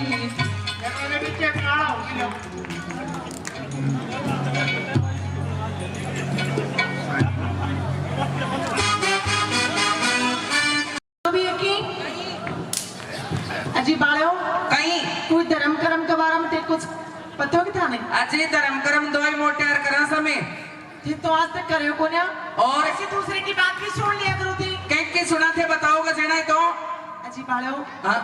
अजी बाड़ो कहीं कोई धर्म कर्म के बारे में ते कुछ पता हो कि थाने अजी धर्म कर्म दोई मोटे और करा समय थे तो आज तक करे को ना और ऐसे दूसरे की बात भी सुन लिया करो थी कहीं सुना थे बताओगे सेना तो अजी बाड़ो हाँ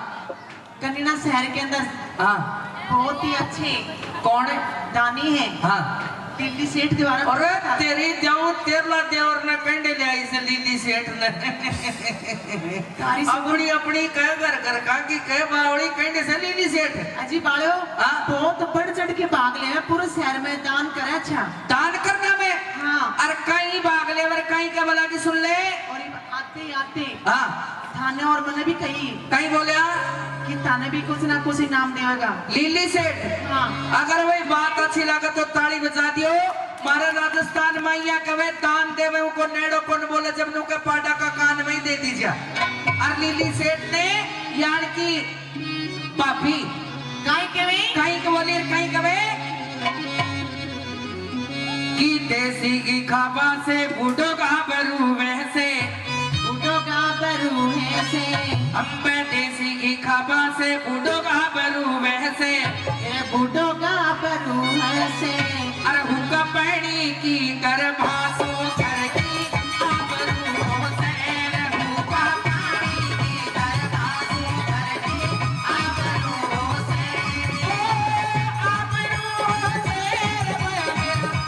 कनीना शहर के अंदर हाँ बहुत ही अच्छे कौन है दानी है हाँ दिल्ली सेठ द्वारा और तेरी देव तेरला देवर ने पेंडे ले आई से लीली सेठ ने अपनी अपनी कह घर का की कह बावड़ी पेंडे से लीली सेठ अजी बाड़ो हाँ? बहुत बढ़ चढ़ के भाग ले हैं पूरे शहर में दान करे अच्छा दान करना में हाँ और कहीं भाग ले और कहीं का बोला की सुन ले और आते आते हाँ थाने और मैंने भी कही कहीं बोलिया कि थाने भी कुछ ना कुछ इनाम देगा लीली सेठ हाँ अगर वही बात अच्छी लगे तो ताली बजा दियो मारा राजस्थान में यहाँ कवे दान देवे उनको नेड़ो कौन बोले जब नु के पाटा का कान में ही दे दीजिए और लीली सेठ ने यार की पापी कहीं के बोली कहीं कवे की देसी की खाबा से बूढ़ो का बरू वैसे बूढ़ो का बरू है से अम्बे देसी की खाबा से बूढ़ो का बरू वैसे ये बूढ़ो का बरू है से अरे हुक्का पैनी की गर्भासो घर की आबरू से हुक्का पैनी की गर्भासो घर की आबरू से आबरू से आबरू से आबरू से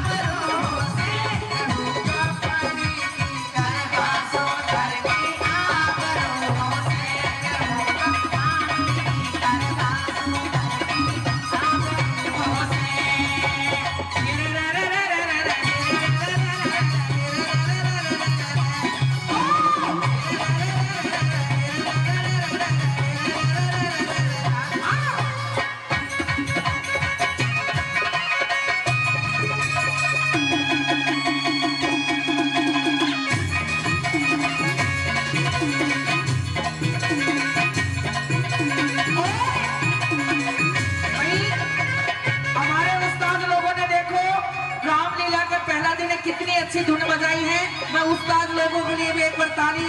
आबरू से हुक्का पैनी की गर्भासो घर की आबरू से कितनी अच्छी धुन बजाई है मैं उस्ताद लोगों के लिए भी एक बार ताली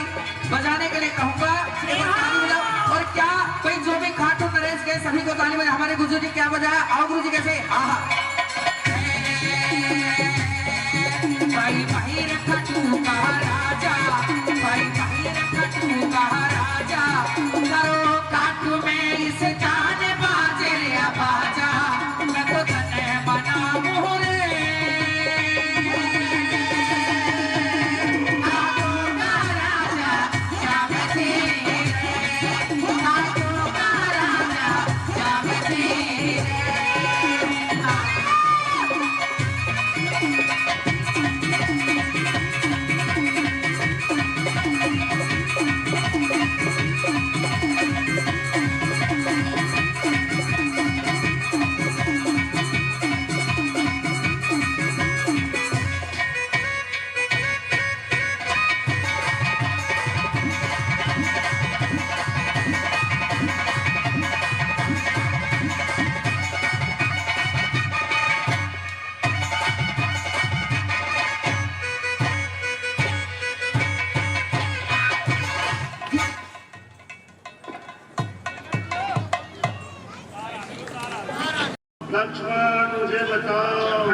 बजाने के लिए कहूंगा एक बार ताली बजाओ और क्या कोई जो भी खाटू नरेश गए सभी को ताली बजाए हमारे गुरु जी क्या बजाया आओ गुरु जी कैसे आहा भाई भाई रे खाटू का राजा भाई भाई रे खाटू का राजा करो खाटू में इस जाने बाजे रे बाजा मैं तो तने बना मोहरे लक्ष्मण मुझे बताओ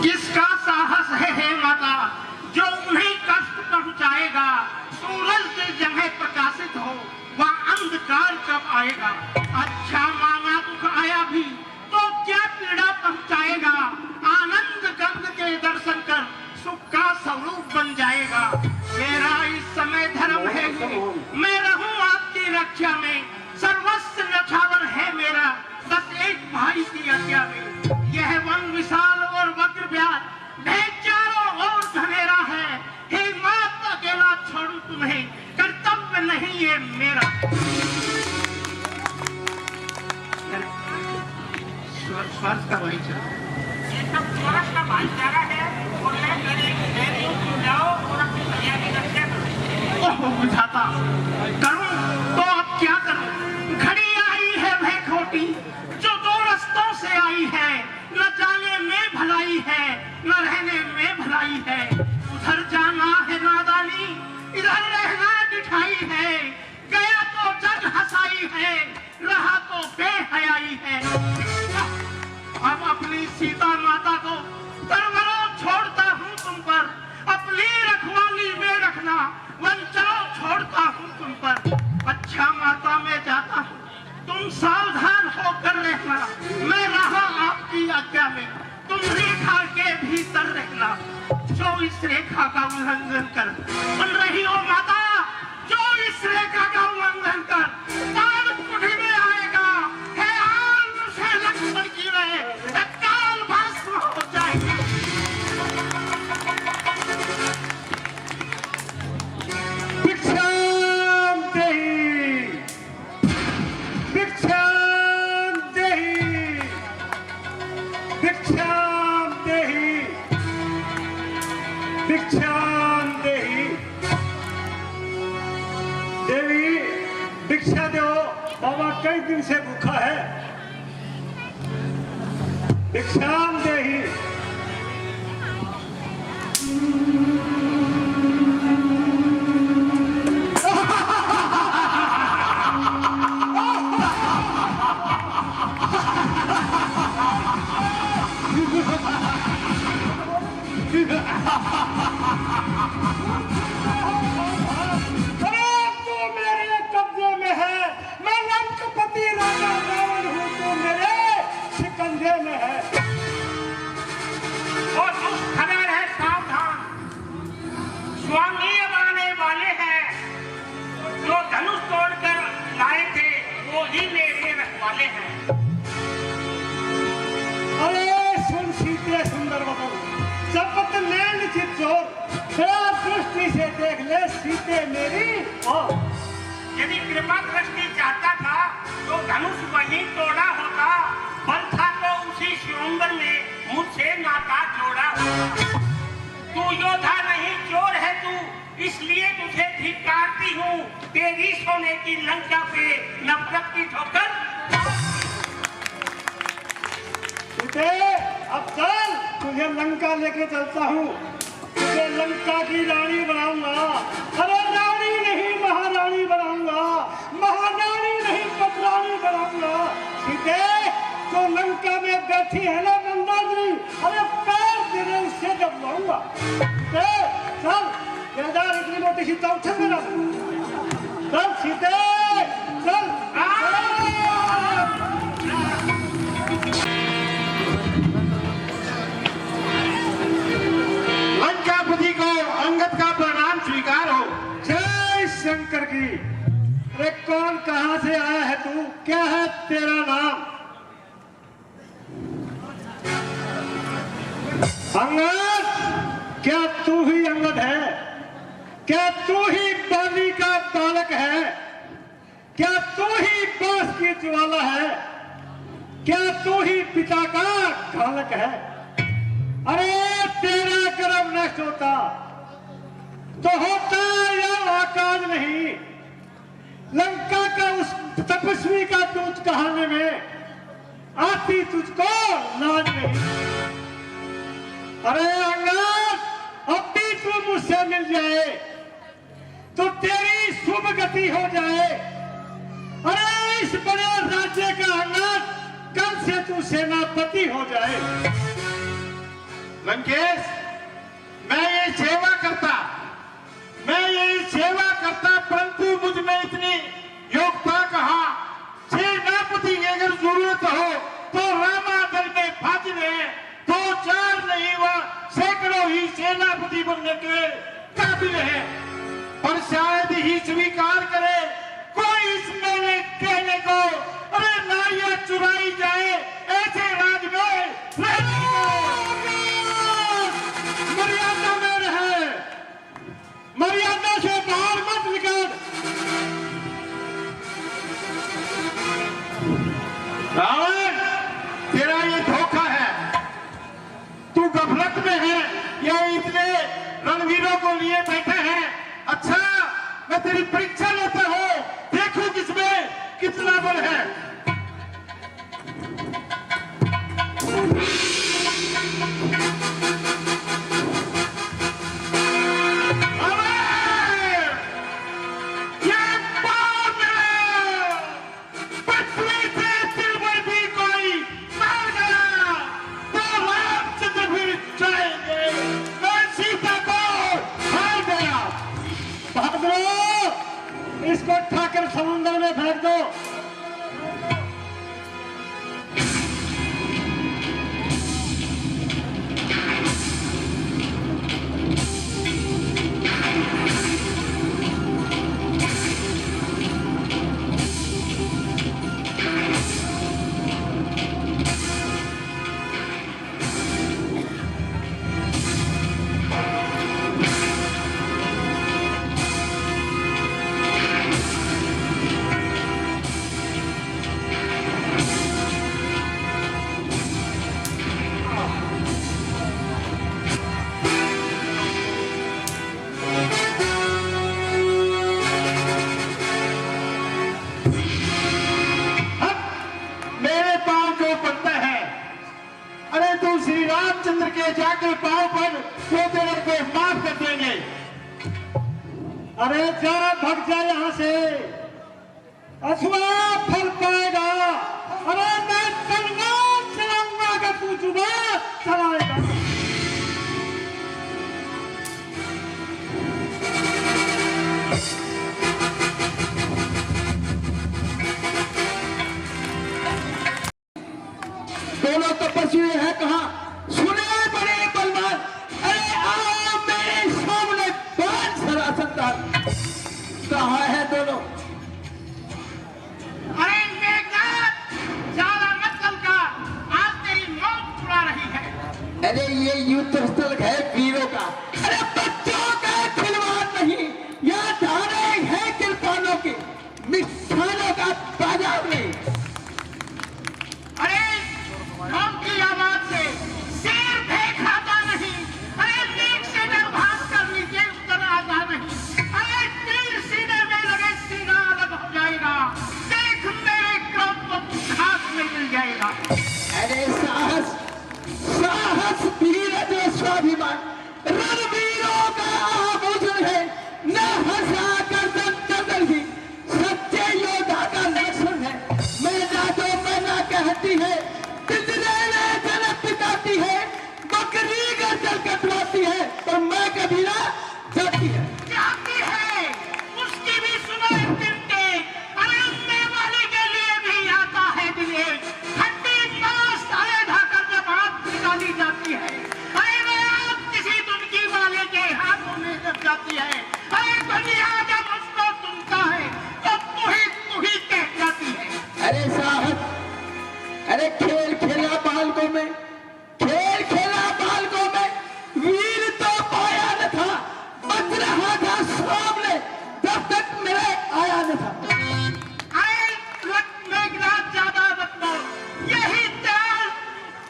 किसका साहस है हे माता जो उन्हें कष्ट पहुंचाएगा सूरज की जगह प्रकाशित हो वह अंधकार कब आएगा अच्छा माना दुख आया भी तो क्या पीड़ा पहुंचाएगा आनंद गंग के दर्शन कर सुख का स्वरूप बन जाएगा मेरा इस समय धर्म है मैं रहूं आपकी रक्षा में सर्वस्व नछावर है मेरा बस एक भाई की आज्ञा में यह वन विशाल और वक्र व्यास ढेर चारों ओर घनेरा है हे मात अकेला छोड़ू तुम्हें कर्तव्य नहीं ये मेरा स्वर्ग का भाईचारा ये सब स्वर्ग का भाईचारा है और मैं जाओ और अपनी तैयारी रक्षा करो बुझाता करूं तो अब क्या करूं घड़ी आई है वह खोटी जो दो रस्तों से आई है न अपनी सीता माता को तरवरों छोड़ता हूँ तुम पर, अपनी रखवाली में रखना, वंचाओ छोड़ता हूँ तुम पर। अच्छा माता मैं जाता हूँ, तुम सावधान होकर रहना, मैं रहा आपकी आज्ञा में, तुम रेखा के भीतर रहना। जो इस रेखा का उल्लंघन कर बन रही हो माता, जो इस रेखा का उल्लंघन कर काल कुटी में आएगा, है आल से लक्ष्मण की रहे, काल भस्म हो जाएगी। भिक्षाम देहि, भिक्षाम देहि, भिक्षाम देहि, भिक्षाम देहि। देवी भिक्षा दो, बाबा कई दिन से भूखा है। भिक्षाम देहि। सीते मेरी और यदि कृपा दृष्टि चाहता था तो धनुष वहीं तोड़ा होता, बल था तो उसी स्वयंवर में मुझसे नाता जोड़ा होता। तू योद्धा नहीं चोर है तू, इसलिए तुझे धिक्कारती हूँ, तेरी सोने की लंका पे नफरत की ठोकर। सीते अब चल, तुझे लंका लेके चलता हूँ, तुझे लंका की रानी बनाऊंगा। अरे रानी नहीं महारानी बनाऊंगा, महारानी नहीं पटरानी बनाऊंगा। सीते जो लंका में बैठी है ना मंदाकिनी, अरे पैर तेरे उससे दबवाऊंगा। चल केदार इतनी मोटी सी चौथन में चल सीते चल। लंकापति को अंगद का प्रणाम स्वीकार हो। जय शंकर की। अरे कौन कहां से आया है तू, क्या है तेरा नाम? अंगद, क्या तू ही अंगद है? क्या तू ही बाली का बालक है? क्या तू ही बांस की ज्वाला है? क्या तू ही पिता का घालक है? अरे तेरा गर्भ नष्ट होता तो होता या आकाश नहीं, लंका का उस तपस्वी का दूध कहाने में आती तुझको लाज नहीं। अरे अंगद, अब भी तू मुझसे मिल जाए तो तेरी शुभ गति हो जाए। अरे इस बड़े राज्य का अंगद, कल से तू सेनापति हो जाए। लंकेश, मैं ये सेवा करता परंतु मुझ में इतनी योग्यता कहाँ? सेनापति की अगर जरूरत हो तो रामादल में फाजिल है, 2-4 नहीं वह सैकड़ों ही सेनापति बनने के काबिल है। पर शायद ही स्वीकार करे कोई इस मेरे कहने को, अरे नारियां चुराई जाए ऐसे राज में मर्यादा में रहे, मर्यादा से बाहर मत निकल। रावण, तेरा ये धोखा है, तू गफलत में है, ये इतने रणवीरों को लिए बैठे हैं। अच्छा, मैं तेरी परीक्षा लेता हूँ, देखो किसमें कितना बल है। तो श्री रामचंद्र के जाके पांव पर वो तेरे को माफ कर देंगे। अरे जा, भग जा यहाँ से, अथवा फल पाएगा। अरे मैं तलवार चलाऊंगा कि तू जुबान चलाएगा। दोनों तपस्वी है कहाँ? सुने बड़े बलवान, अरे आओ मेरे सामने बाण सरासंदा। कहाँ है दोनों? अरे मेघनाथ, ज्यादा मत चमका, आज तेरी मौत छुड़ा रही है। अरे ये युद्ध स्थल है वीरों का, अरे बच्चों का खिलवाड़ नहीं। यहाँ धारे है किरपानों की, मिष्ठानों का बाजार नहीं। अरे मौत की आवाज से शेर फेंक आता नहीं। अरे नीक से डर भाग कर नीचे उतर आता नहीं। अरे तीर सीने में लगे सीना अलग हो जाएगा। देख मेरे क्रोध को घास में मिल जाएगा। अरे साहस, साहस वीर जो स्वाभिमान, रणवीरों का आभूषण है। न हंसा गर्दन चंदन की, सच्चे योद्धा का लक्षण है। मैना जो मैना कहती है, पितरे ने जन्म पिताती है। बकरी गर्दन कटवाती है, और मैं कभी ना जाती है। जाती है, उसकी भी सुनो तिनके। अरे उड़ने वाले के लिए भी आता है दिन एक। हड्डी मांस तले ढाकर जब आग निकाली जाती है, अरे वो आग किसी दुनकी वाले के हाथों में जब जाती है, अरे दुनिया जब उसको सुनता है तो तू ही कह जाती है। अरे साहस, अरे खेल खेला बालकों में, खेल खेला बालकों में, वीर तो पाया न था। बच रहा था सामने, जब तक मेरे आया न था। अरे मेघनाथ, ज्यादा मत बोल, यही चाल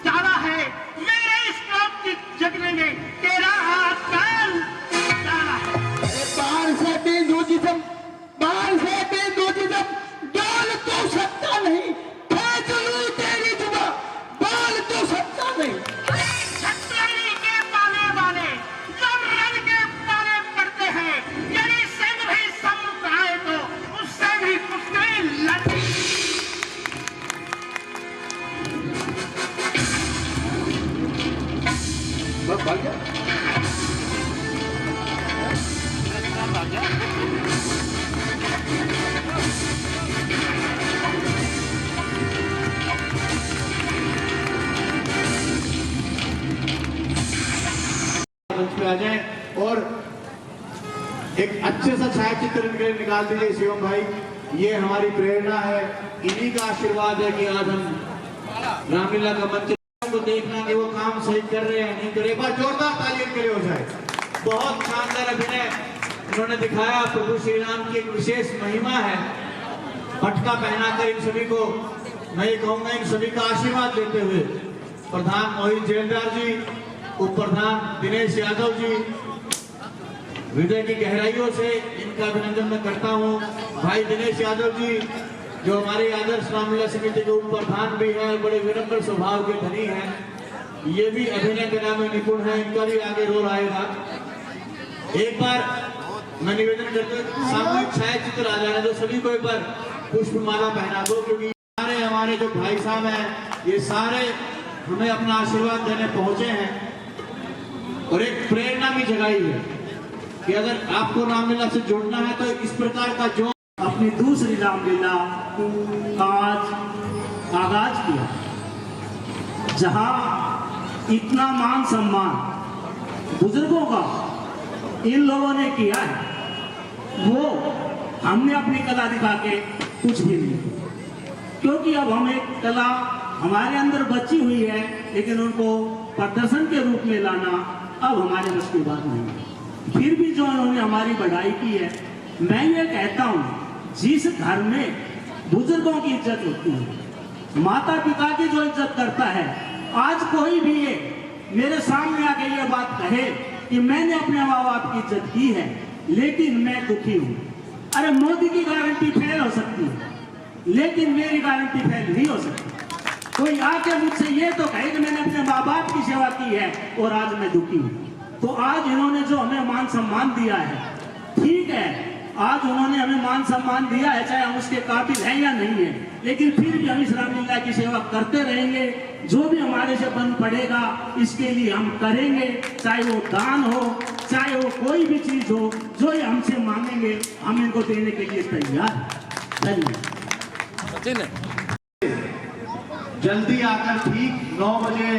ज्यादा है। मेरे इस क्रोध की जगने में तेरा हाथ काल ज्यादा है। अरे बाल से बेदोजिज्म, बाल से बेदोजिज्म, डाल तो सकता नहीं। फेंक लूं तेरी जुबां, बाल तो सकता नहीं। अरे छतरी के पाले वाले जब रन के पाले पड़ते हैं, यदि सिंह भी सम्मुख आए तो उससे भी कुश्ती लड़ती। बस भाग गया। मंच पे आ जाएं और एक अच्छे सा छायाचित्र इनके लिए निकाल दीजिए शिवम भाई। ये हमारी प्रेरणा है, इन्हीं का आशीर्वाद है कि आज हम रामलीला का मंच को देखना कि वो काम सही कर रहे हैं नहीं कर रहे। एक बार जोरदार ताली इनके लिए हो जाए। बहुत शानदार अभिनय उन्होंने दिखाया। प्रभु श्री राम की एक विशेष महिमा है। पटका पहनाकर इन सभी को, मैं ये कहूंगा, इन सभी का आशीर्वाद देते हुए प्रधान मोहित जेलदार जी, उप प्रधान दिनेश यादव जी, हृदय की गहराइयों से इनका अभिनंदन मैं करता हूँ। भाई दिनेश यादव जी जो हमारे आदर्श रामलीला समिति के उप प्रधान भी हैं, बड़े विनम्र स्वभाव के धनी हैं। ये भी अभिनय करने में निपुण है, इनका भी आगे रोल आएगा। एक बार मैं निवेदन करते सामूहिक छायाचित्र आ जाने दो, सभी को एक बार पुष्पमाला पहना दो, क्योंकि सारे हमारे जो भाई साहब हैं ये सारे हमें अपना आशीर्वाद देने पहुंचे हैं और एक प्रेरणा भी जगाई है कि अगर आपको रामलीला से जुड़ना है तो इस प्रकार का जो अपनी दूसरी रामलीला का आज आगाज किया, जहां इतना मान सम्मान बुजुर्गों का इन लोगों ने किया है, वो हमने अपनी कला दिखा के कुछ भी नहीं, क्योंकि अब हम एक कला हमारे अंदर बची हुई है, लेकिन उनको प्रदर्शन के रूप में लाना अब हमारे बस की बात नहीं है। फिर भी जो उन्होंने हमारी बढ़ाई की है, मैं ये कहता हूँ जिस घर में बुजुर्गों की इज्जत होती है, माता पिता की जो इज्जत करता है, आज कोई भी ये मेरे सामने आके ये बात कहे कि मैंने अपने माँ बाप की इज्जत की है लेकिन मैं दुखी हूँ, अरे मोदी की गारंटी फेल हो सकती है लेकिन मेरी गारंटी फेल नहीं हो सकती। कोई आके मुझसे ये तो कहे कि मैंने अपने माँ बाप की है और आज मैं दुखी हूँ। तो आज इन्होंने जो हमें मान सम्मान दिया है, ठीक है, आज उन्होंने हमें मान सम्मान दिया है, चाहे हम उसके काबिल हैं या नहीं है, लेकिन फिर भी हम इस रामलीला की सेवा करते रहेंगे। जो भी हमारे से बन पड़ेगा इसके लिए हम करेंगे, चाहे वो दान हो, चाहे वो कोई भी चीज हो, जो ये हमसे मांगेंगे हम इनको देने के लिए तैयार हैं। धन्यवाद। जल्दी आकर ठीक 9 बजे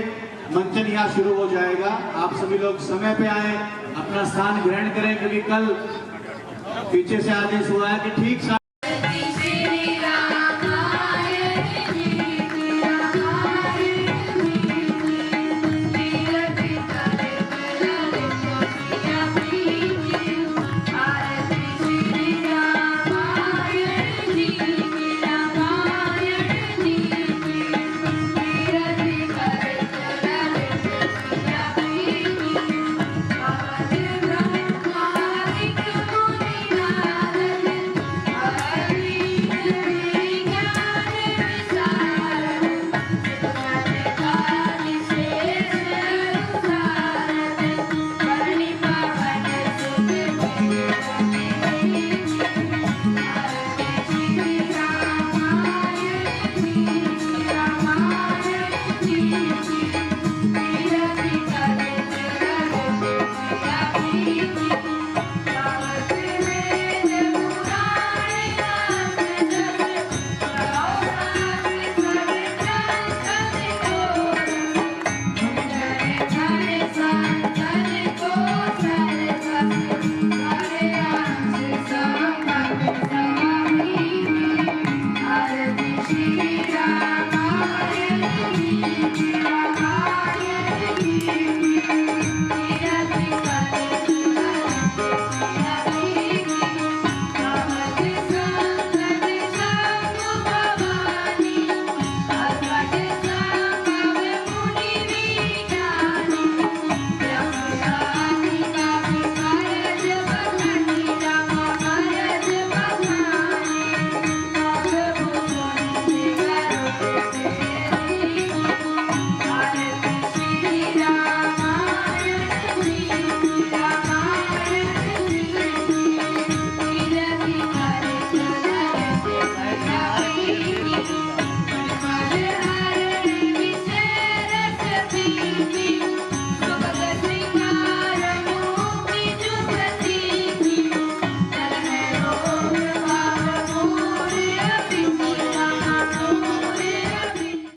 मंचन यहाँ शुरू हो जाएगा। आप सभी लोग समय पे आए, अपना स्थान ग्रहण करें, क्योंकि कल पीछे से आदेश हुआ है कि ठीक